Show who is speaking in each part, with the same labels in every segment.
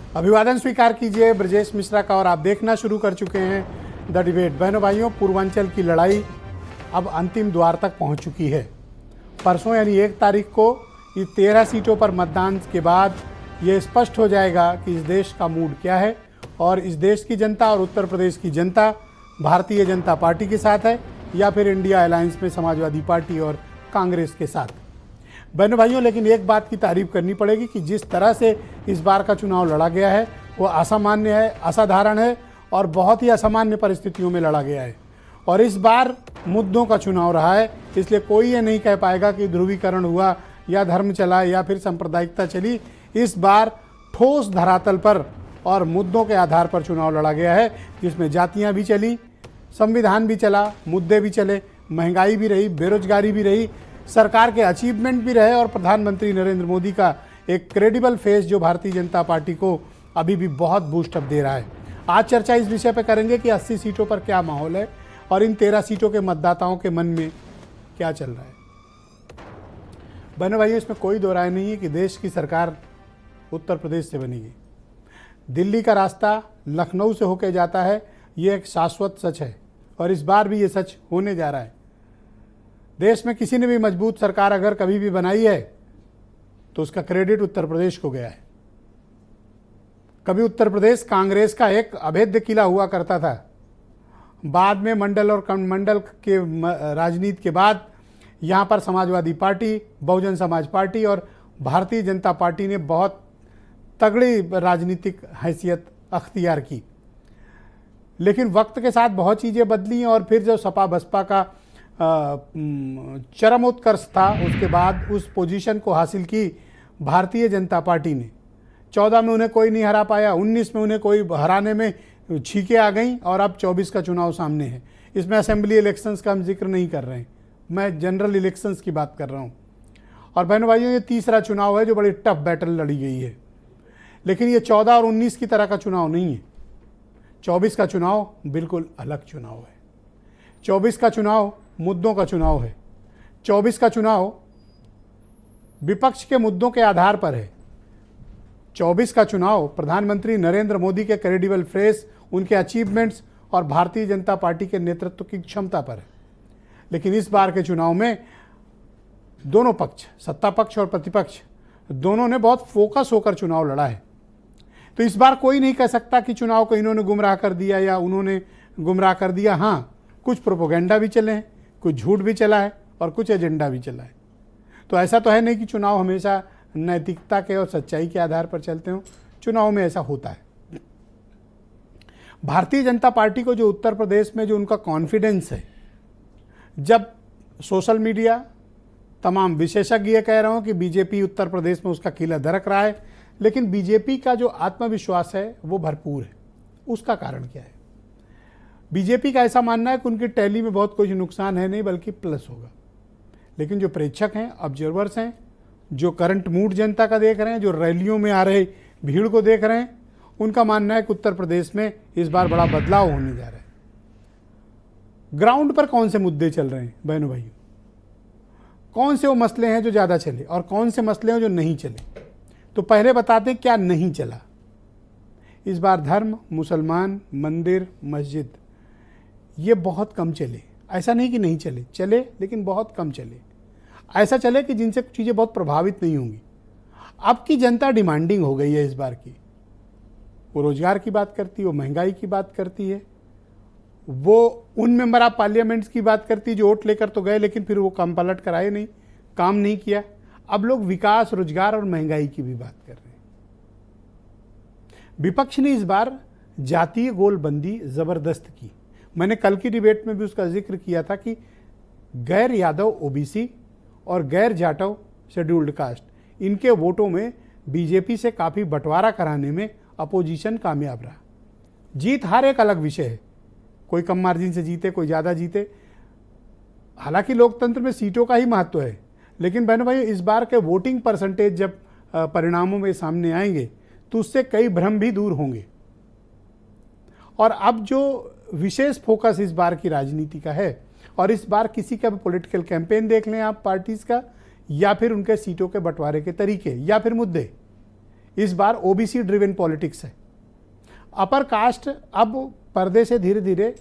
Speaker 1: अभिवादन स्वीकार कीजिए ब्रजेश मिश्रा का और आप देखना शुरू कर चुके हैं द डिबेट। बहनों भाइयों, पूर्वांचल की लड़ाई अब अंतिम द्वार तक पहुंच चुकी है। परसों यानी 1 तारीख को ये 13 सीटों पर मतदान के बाद ये स्पष्ट हो जाएगा कि इस देश का मूड क्या है और इस देश की जनता और उत्तर प्रदेश की जनता भारतीय जनता पार्टी के साथ है या फिर इंडिया अलायंस में समाजवादी पार्टी और कांग्रेस के साथ। बहनों भाइयों, लेकिन एक बात की तारीफ करनी पड़ेगी कि जिस तरह से इस बार का चुनाव लड़ा गया है वो असामान्य है, असाधारण है और बहुत ही असामान्य परिस्थितियों में लड़ा गया है। और इस बार मुद्दों का चुनाव रहा है, इसलिए कोई ये नहीं कह पाएगा कि ध्रुवीकरण हुआ या धर्म चला या फिर सांप्रदायिकता चली। इस बार ठोस धरातल पर और मुद्दों के आधार पर चुनाव लड़ा गया है, जिसमें जातियाँ भी चली, संविधान भी चला, मुद्दे भी चले, महंगाई भी रही, बेरोजगारी भी रही, सरकार के अचीवमेंट भी रहे और प्रधानमंत्री नरेंद्र मोदी का एक क्रेडिबल फेस जो भारतीय जनता पार्टी को अभी भी बहुत बूस्टअप दे रहा है। आज चर्चा इस विषय पर करेंगे कि 80 सीटों पर क्या माहौल है और इन 13 सीटों के मतदाताओं के मन में क्या चल रहा है। बहनों भाइयों, इसमें कोई दो राय नहीं है कि देश की सरकार उत्तर प्रदेश से बनेगी। दिल्ली का रास्ता लखनऊ से होकर जाता है, ये एक शाश्वत सच है और इस बार भी ये सच होने जा रहा है। देश में किसी ने भी मजबूत सरकार अगर कभी भी बनाई है तो उसका क्रेडिट उत्तर प्रदेश को गया है। कभी उत्तर प्रदेश कांग्रेस का एक अभेद्य किला हुआ करता था, बाद में मंडल और मंडल के राजनीति के बाद यहाँ पर समाजवादी पार्टी, बहुजन समाज पार्टी और भारतीय जनता पार्टी ने बहुत तगड़ी राजनीतिक हैसियत अख्तियार की। लेकिन वक्त के साथ बहुत चीज़ें बदली और फिर जो सपा बसपा का चरमोत्कर्ष था, उसके बाद उस पोजीशन को हासिल की भारतीय जनता पार्टी ने। 14 में उन्हें कोई नहीं हरा पाया, 19 में उन्हें कोई हराने में छींके आ गई और अब 24 का चुनाव सामने है। इसमें असेंबली इलेक्शंस का हम जिक्र नहीं कर रहे हैं, मैं जनरल इलेक्शंस की बात कर रहा हूँ। और बहनों भाइयों, ये तीसरा चुनाव है जो बड़ी टफ बैटल लड़ी गई है। लेकिन ये 14 और 19 की तरह का चुनाव नहीं है। 24 का चुनाव बिल्कुल अलग चुनाव है। 24 का चुनाव मुद्दों का चुनाव है। 24 का चुनाव विपक्ष के मुद्दों के आधार पर है। 24 का चुनाव प्रधानमंत्री नरेंद्र मोदी के क्रेडिबल फेस, उनके अचीवमेंट्स और भारतीय जनता पार्टी के नेतृत्व की क्षमता पर है। लेकिन इस बार के चुनाव में दोनों पक्ष, सत्ता पक्ष और प्रतिपक्ष, दोनों ने बहुत फोकस होकर चुनाव लड़ा है। तो इस बार कोई नहीं कह सकता कि चुनाव को इन्होंने गुमराह कर दिया या उन्होंने गुमराह कर दिया। हाँ, कुछ प्रोपोगेंडा भी चले हैं, कुछ झूठ भी चला है और कुछ एजेंडा भी चला है। तो ऐसा तो है नहीं कि चुनाव हमेशा नैतिकता के और सच्चाई के आधार पर चलते हों। चुनाव में ऐसा होता है। भारतीय जनता पार्टी को जो उत्तर प्रदेश में जो उनका कॉन्फिडेंस है, जब सोशल मीडिया, तमाम विशेषज्ञ कह रहे हो कि बीजेपी उत्तर प्रदेश में उसका किला दरक रहा है, लेकिन बीजेपी का जो आत्मविश्वास है वो भरपूर है। उसका कारण क्या है? बीजेपी का ऐसा मानना है कि उनकी टैली में बहुत कुछ नुकसान है नहीं, बल्कि प्लस होगा। लेकिन जो प्रेक्षक हैं, ऑब्जर्वर्स हैं, जो करंट मूड जनता का देख रहे हैं, जो रैलियों में आ रहे भीड़ को देख रहे हैं, उनका मानना है कि उत्तर प्रदेश में इस बार बड़ा बदलाव होने जा रहा है। ग्राउंड पर कौन से मुद्दे चल रहे हैं बहनों भाइयों? कौन से वो मसले हैं जो ज़्यादा चले और कौन से मसले हैं जो नहीं चले? तो पहले बताते क्या नहीं चला। इस बार धर्म, मुसलमान, मंदिर, मस्जिद, ये बहुत कम चले। ऐसा नहीं कि नहीं चले, चले, लेकिन बहुत कम चले। ऐसा चले कि जिनसे चीज़ें बहुत प्रभावित नहीं होंगी। अब की जनता डिमांडिंग हो गई है इस बार की। वो रोजगार की बात करती है, वो महंगाई की बात करती है, वो उन मेंबर ऑफ पार्लियामेंट्स की बात करती है जो वोट लेकर तो गए लेकिन फिर वो काम पलट कर आए नहीं, काम नहीं किया। अब लोग विकास, रोजगार और महंगाई की भी बात कर रहे हैं। विपक्ष ने इस बार जातीय गोलबंदी जबरदस्त की। मैंने कल की डिबेट में भी उसका जिक्र किया था कि गैर यादव ओबीसी और गैर जाटव शेड्यूल्ड कास्ट, इनके वोटों में बीजेपी से काफ़ी बंटवारा कराने में अपोजिशन कामयाब रहा। जीत हार एक अलग विषय है, कोई कम मार्जिन से जीते, कोई ज़्यादा जीते। हालांकि लोकतंत्र में सीटों का ही महत्व है, लेकिन बहनों भाई, इस बार के वोटिंग परसेंटेज जब परिणामों में सामने आएंगे तो उससे कई भ्रम भी दूर होंगे। और अब जो विशेष फोकस इस बार की राजनीति का है, और इस बार किसी का भी पॉलिटिकल कैंपेन देख लें आप पार्टीज का, या फिर उनके सीटों के बंटवारे के तरीके या फिर मुद्दे, इस बार ओबीसी ड्रिवन पॉलिटिक्स है। अपर कास्ट अब पर्दे से धीरे धीरे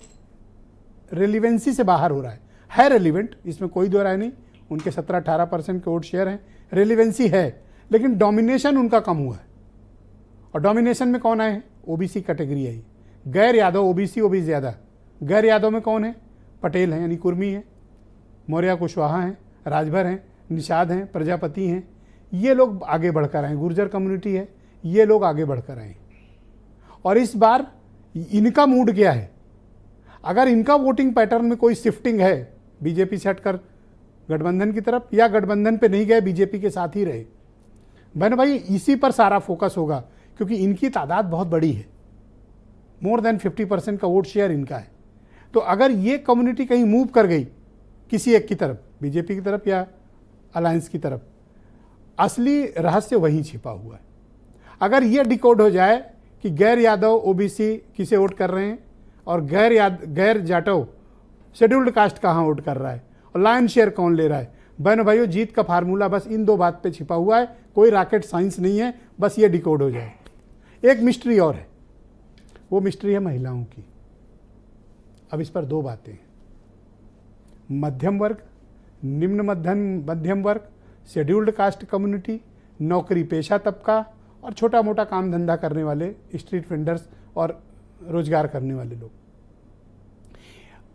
Speaker 1: रेलिवेंसी से बाहर हो रहा है रेलिवेंट, इसमें कोई दो राय नहीं, उनके 17-18% के वोट शेयर हैं, रेलिवेंसी है, लेकिन डोमिनेशन उनका कम हुआ है। और डोमिनेशन में कौन आए हैं? ओबीसी कैटेगरी आई, गैर यादव, ओबीसी ज़्यादा। गैर यादव में कौन है? पटेल हैं, यानी कुर्मी हैं, मौर्य कुशवाहा हैं, राजभर हैं, निषाद हैं, प्रजापति हैं, ये लोग आगे बढ़कर आए। गुर्जर कम्युनिटी है, ये लोग आगे बढ़कर आए। और इस बार इनका मूड क्या है? अगर इनका वोटिंग पैटर्न में कोई शिफ्टिंग है बीजेपी से हटकर गठबंधन की तरफ, या गठबंधन पे नहीं गए, बीजेपी के साथ ही रहे, बहन भाई इसी पर सारा फोकस होगा, क्योंकि इनकी तादाद बहुत बड़ी है, मोर देन 50% का वोट शेयर इनका है। तो अगर ये कम्युनिटी कहीं मूव कर गई किसी एक की तरफ, बीजेपी की तरफ या अलायंस की तरफ, असली रहस्य वहीं छिपा हुआ है। अगर ये डिकोड हो जाए कि गैर यादव ओबीसी किसे वोट कर रहे हैं और गैर जाटव शेड्यूल्ड कास्ट कहाँ वोट कर रहा है और लायन शेयर कौन ले रहा है, बहनों भाइयों जीत का फार्मूला बस इन 2 बात पे छिपा हुआ है, कोई रॉकेट साइंस नहीं है, बस ये डिकोड हो जाए। एक मिस्ट्री और है, वो मिस्ट्री है महिलाओं की। अब इस पर 2 बातें हैं, मध्यम वर्ग, निम्न मध्यम वर्ग, शेड्यूल्ड कास्ट कम्युनिटी, नौकरी पेशा तबका और छोटा मोटा काम धंधा करने वाले, स्ट्रीट वेंडर्स और रोजगार करने वाले लोग।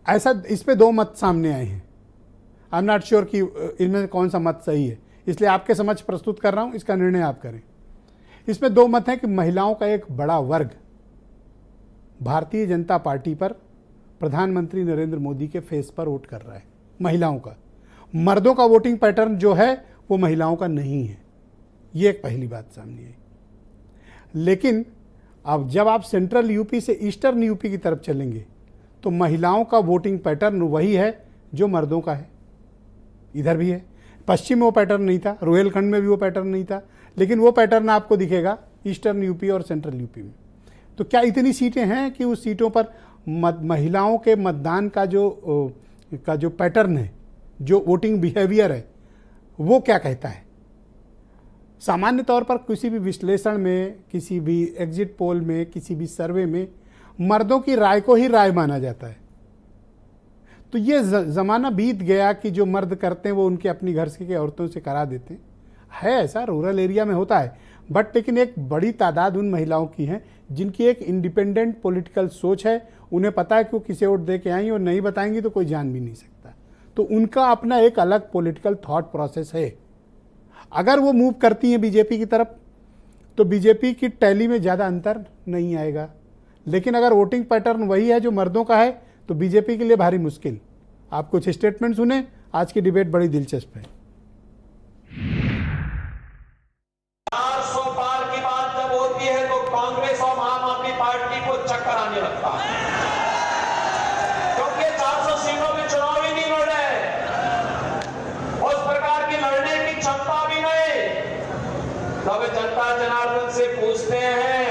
Speaker 1: ऐसा इस पे 2 मत सामने आए हैं। आई एम नॉट श्योर कि इनमें कौन सा मत सही है, इसलिए आपके समक्ष प्रस्तुत कर रहा हूं, इसका निर्णय आप करें। इसमें 2 मत हैं कि महिलाओं का एक बड़ा वर्ग भारतीय जनता पार्टी पर, प्रधानमंत्री नरेंद्र मोदी के फेस पर वोट कर रहा है, महिलाओं का। मर्दों का वोटिंग पैटर्न जो है वो महिलाओं का नहीं है, ये एक पहली बात सामने आई। लेकिन अब जब आप सेंट्रल यूपी से ईस्टर्न यूपी की तरफ चलेंगे तो महिलाओं का वोटिंग पैटर्न वही है जो मर्दों का है, इधर भी है। पश्चिम में वो पैटर्न नहीं था, रोहिलखंड में भी वो पैटर्न नहीं था, लेकिन वो पैटर्न आपको दिखेगा ईस्टर्न यूपी और सेंट्रल यूपी में। तो क्या इतनी सीटें हैं कि उस सीटों पर महिलाओं के मतदान का जो पैटर्न है, जो वोटिंग बिहेवियर है, वो क्या कहता है? सामान्य तौर पर किसी भी विश्लेषण में, किसी भी एग्जिट पोल में, किसी भी सर्वे में मर्दों की राय को ही राय माना जाता है। तो ये ज़माना बीत गया कि जो मर्द करते हैं वो उनके अपनी घर की औरतों से करा देते हैं। है ऐसा, रूरल एरिया में होता है, बट लेकिन एक बड़ी तादाद उन महिलाओं की है जिनकी एक इंडिपेंडेंट पॉलिटिकल सोच है, उन्हें पता है कि वो किसे वोट दे के आई और नहीं बताएंगी तो कोई जान भी नहीं सकता। तो उनका अपना एक अलग पॉलिटिकल थॉट प्रोसेस है। अगर वो मूव करती हैं बीजेपी की तरफ तो बीजेपी की टैली में ज़्यादा अंतर नहीं आएगा, लेकिन अगर वोटिंग पैटर्न वही है जो मर्दों का है तो बीजेपी के लिए भारी मुश्किल। आप कुछ स्टेटमेंट सुने, आज की डिबेट बड़ी दिलचस्प है।
Speaker 2: 400 पार की बात जब होती है तो कांग्रेस और आम आदमी पार्टी को चक्कर आने लगता है, क्योंकि 400 सीटों में चुनाव ही नहीं लड़ रहे, उस प्रकार की लड़ने की क्षमता भी नहीं। तब जनता जनार्दन से पूछते हैं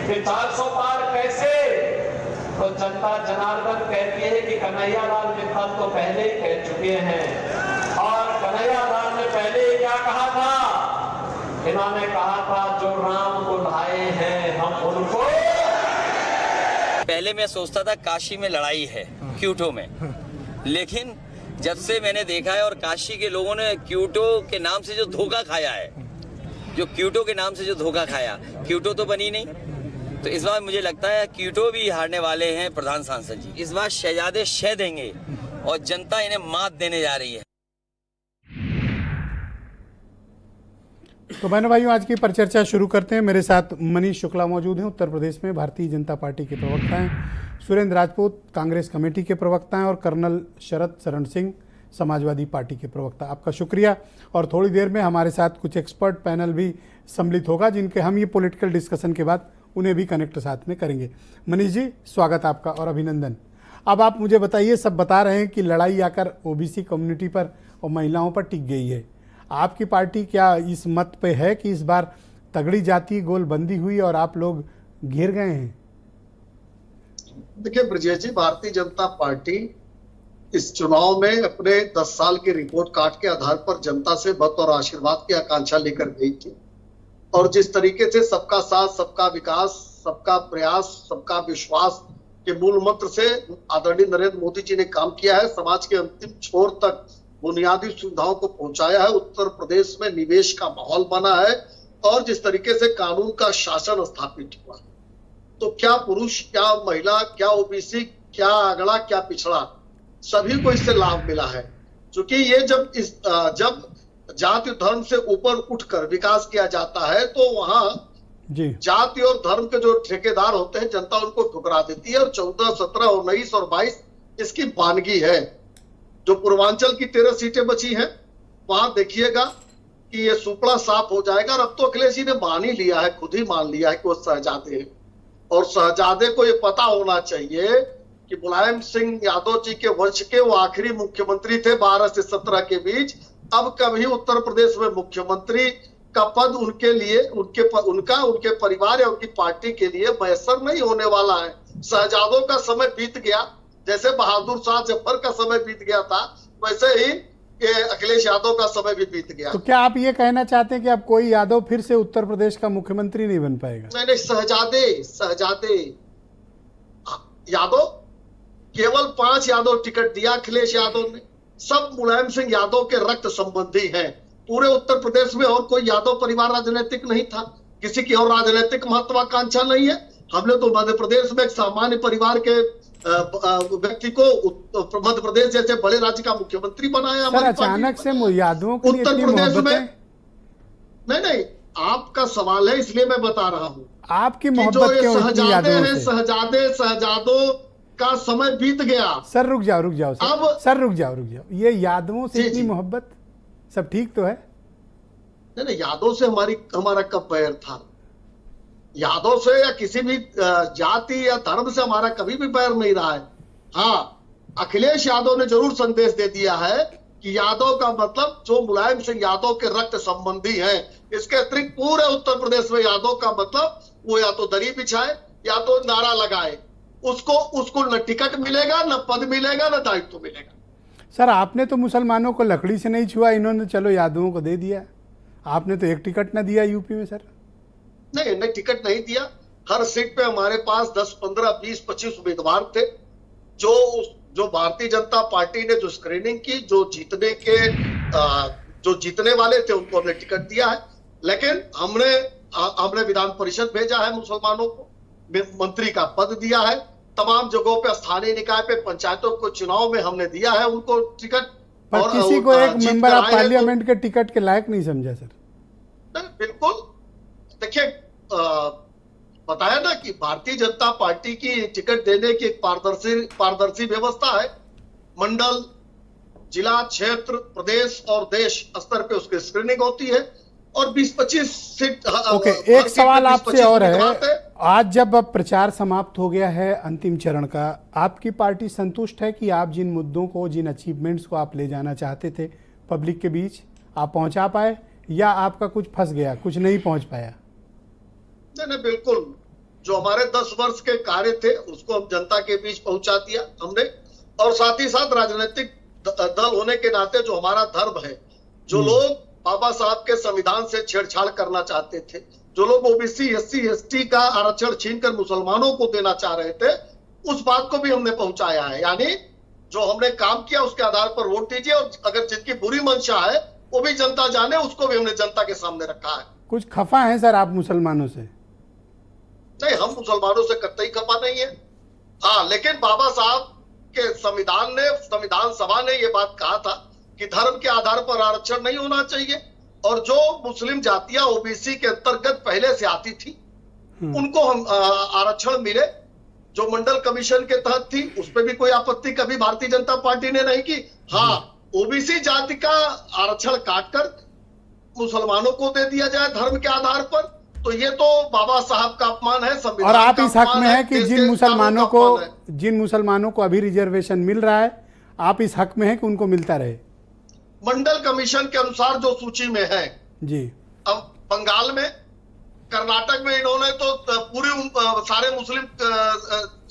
Speaker 2: कि 400 पार कैसे, तो जनता जनार्दन कहती है कि कन्हैया लाल मित्तल तो पहले ही कह चुके हैं। और कन्हैया लाल ने पहले ही क्या कहा था? इन्होंने कहा था जो राम को लाए हैं हम उनको।
Speaker 3: पहले मैं सोचता था काशी में लड़ाई है, क्यूटो में, लेकिन जब से मैंने देखा है और काशी के लोगों ने क्यूटो के नाम से जो धोखा खाया है, जो क्यूटो के नाम से जो धोखा खाया, क्यूटो तो बनी नहीं। तो इस बार मुझे लगता है क्यूटो भी हारने वाले हैं प्रधान सांसद जी। इस बार शहजादे शह देंगे और जनता इन्हें मात देने जा रही है।
Speaker 1: तो बहनों भाइयों, आज की परिचर्चा शुरू करते हैं। मेरे साथ मनीष शुक्ला मौजूद हैं, उत्तर प्रदेश में भारतीय जनता पार्टी के प्रवक्ता हैं, सुरेंद्र राजपूत कांग्रेस कमेटी के प्रवक्ता हैं और कर्नल शरद शरण सिंह समाजवादी पार्टी के प्रवक्ता। आपका शुक्रिया। और थोड़ी देर में हमारे साथ कुछ एक्सपर्ट पैनल भी सम्मिलित होगा, जिनके हम ये पॉलिटिकल डिस्कशन के बाद उन्हें भी कनेक्ट साथ में करेंगे। मनीष जी, स्वागत आपका और अभिनंदन। अब आप मुझे बताइए, सब बता रहे हैं कि लड़ाई आकर ओबीसी कम्युनिटी पर और महिलाओं पर टिक गई है। आपकी पार्टी क्या इस मत पे है कि इस बार तगड़ी जाति गोलबंदी हुई और आप लोग घिर गए हैं?
Speaker 4: देखिए ब्रजेश जी, भारतीय जनता पार्टी इस चुनाव में अपने 10 साल की रिपोर्ट कार्ड के आधार पर जनता से मत और आशीर्वाद की आकांक्षा लेकर गई थी। और जिस तरीके से सबका साथ, सबका विकास, सबका प्रयास, सबका विश्वास के मूल मंत्र से आदरणीय नरेंद्र मोदी जी ने काम किया है, समाज के अंतिम छोर तक बुनियादी सुविधाओं को पहुंचाया है, उत्तर प्रदेश में निवेश का माहौल बना है और जिस तरीके से कानून का शासन स्थापित हुआ, तो क्या पुरुष, क्या महिला, क्या ओबीसी, क्या अगड़ा, क्या पिछड़ा, सभी को इससे लाभ मिला है। क्योंकि ये जब जाति धर्म से ऊपर उठकर विकास किया जाता है तो वहां जाति और धर्म के जो ठेकेदार होते हैं, जनता उनको ठुकरा देती है। और 14, 17, 19 और 22 इसकी वानगी है। जो पूर्वांचल की 13 सीटें बची हैं, वहां देखिएगा कि ये सुपड़ा साफ हो जाएगा। और अब तो अखिलेश जी ने मान ही लिया है, खुद ही मान लिया है कि वो शहजादे हैं। और शहजादे को ये पता होना चाहिए कि मुलायम सिंह यादव जी के वंश के वो आखिरी मुख्यमंत्री थे 12 से 17 के बीच। अब कभी उत्तर प्रदेश में मुख्यमंत्री का पद उनके लिए, उनके परिवार या उनकी पार्टी के लिए मैसर नहीं होने वाला है। शहजादों का समय बीत गया, जैसे बहादुर शाह जफर का समय बीत गया था, वैसे ही अखिलेश यादव का समय भी बीत गया।
Speaker 1: तो क्या आप ये कहना चाहते हैं कि अब कोई यादव फिर से उत्तर प्रदेश का मुख्यमंत्री नहीं बन पाएगा?
Speaker 4: नहीं, शहजादे यादव, केवल 5 यादव टिकट दिया अखिलेश यादव ने। सब मुलायम सिंह यादव के रक्त संबंधी हैं। पूरे उत्तर प्रदेश में और कोई यादव परिवार राजनीतिक नहीं था, किसी की और राजनीतिक महत्वाकांक्षा नहीं है। हमने तो मध्य प्रदेश में एक सामान्य परिवार के व्यक्ति को मध्य प्रदेश जैसे बड़े राज्य का मुख्यमंत्री बनाया।
Speaker 1: सर, अचानक से यादवों के लिए
Speaker 4: उत्तर प्रदेश में नहीं, आपका सवाल है इसलिए मैं बता रहा हूँ।
Speaker 1: आपकी मोहब्बत क्यों इतनी यादवों से?
Speaker 4: शहजादों का समय बीत गया।
Speaker 1: सर रुक जाओ सर रुक जाओ। ये यादवों से इतनी मोहब्बत, सब ठीक तो है?
Speaker 4: नहीं, यादव से हमारा कब बैर था? यादव से या किसी भी जाति या धर्म से हमारा कभी भी बैर नहीं रहा है। हाँ, अखिलेश यादव ने जरूर संदेश दे दिया है कि यादव का मतलब जो मुलायम सिंह यादव के रक्त संबंधी हैं। इसके अतिरिक्त पूरे उत्तर प्रदेश में यादव का मतलब वो या तो दरी बिछाए या तो नारा लगाए, उसको न टिकट मिलेगा, न पद मिलेगा, न दायित्व मिलेगा।
Speaker 1: सर, आपने तो मुसलमानों को लकड़ी से नहीं छुआ, इन्होंने चलो यादवों को दे दिया। आपने तो एक टिकट ना दिया यूपी में। सर
Speaker 4: नहीं, टिकट नहीं दिया। हर सीट पे हमारे पास 10, 15, 20, 25 उम्मीदवार थे। जो भारतीय जनता पार्टी ने जो स्क्रीनिंग की, जो जीतने वाले थे उनको हमने टिकट दिया है। लेकिन हमने विधान परिषद भेजा है, मुसलमानों को मंत्री का पद दिया है। तमाम जगहों पे, स्थानीय निकाय पे, पंचायतों को चुनाव में हमने दिया है उनको टिकट।
Speaker 1: पर
Speaker 4: और
Speaker 1: किसी को एक मेंबर ऑफ पार्लियामेंट के टिकट के लायक नहीं समझा सर?
Speaker 4: बिल्कुल। देखिए, बताया ना कि भारतीय जनता पार्टी की टिकट देने की एक पारदर्शी व्यवस्था है। मंडल, जिला, क्षेत्र, प्रदेश और देश स्तर पे उसकी स्क्रीनिंग होती है और 20-25 सीट।
Speaker 1: ओके, एक सवाल आपसे और है। आज जब अब प्रचार समाप्त हो गया है अंतिम चरण का, आपकी पार्टी संतुष्ट है कि आप जिन मुद्दों को, जिन अचीवमेंट्स को आप ले जाना चाहते थे पब्लिक के बीच, आप पहुंचा पाए, या आपका कुछ फंस गया, कुछ नहीं पहुंच पाया?
Speaker 4: नहीं, बिल्कुल। जो हमारे 10 वर्ष के कार्य थे उसको हम जनता के बीच पहुंचा दिया हमने। और साथ ही साथ राजनीतिक दल होने के नाते जो हमारा धर्म है, जो लोग बाबा साहब के संविधान से छेड़छाड़ करना चाहते थे, जो लोग ओबीसी, SC, ST का आरक्षण छीनकर मुसलमानों को देना चाह रहे थे, उस बात को भी हमने पहुंचाया है। यानी जो हमने काम किया उसके आधार पर वोट दीजिए, और अगर जिनकी बुरी मंशा है वो भी जनता जाने, उसको भी हमने जनता के सामने रखा है।
Speaker 1: कुछ खफा है सर आप मुसलमानों से?
Speaker 4: नहीं, हम मुसलमानों से कतई खफा नहीं है। हाँ, लेकिन बाबा साहब के संविधान सभा ने ये बात कहा था कि धर्म के आधार पर आरक्षण नहीं होना चाहिए, और जो मुस्लिम जातियां ओबीसी के अंतर्गत पहले से आती थी उनको हम आरक्षण मिले, जो मंडल कमीशन के तहत थी, उस पर भी कोई आपत्ति कभी भारतीय जनता पार्टी ने नहीं की। हाँ, ओबीसी जाति का आरक्षण काटकर मुसलमानों को दे दिया जाए धर्म के आधार पर, तो ये तो बाबा साहब का अपमान है, संविधान
Speaker 1: और आप
Speaker 4: का
Speaker 1: इस हक
Speaker 4: अपमान
Speaker 1: में है कि जिन
Speaker 4: मुसलमानों
Speaker 1: को अभी रिजर्वेशन मिल रहा है, आप इस हक में है कि उनको मिलता रहे?
Speaker 4: मंडल कमीशन के अनुसार जो सूची में है
Speaker 1: जी।
Speaker 4: अब बंगाल में, कर्नाटक में इन्होंने तो पूरे सारे मुस्लिम,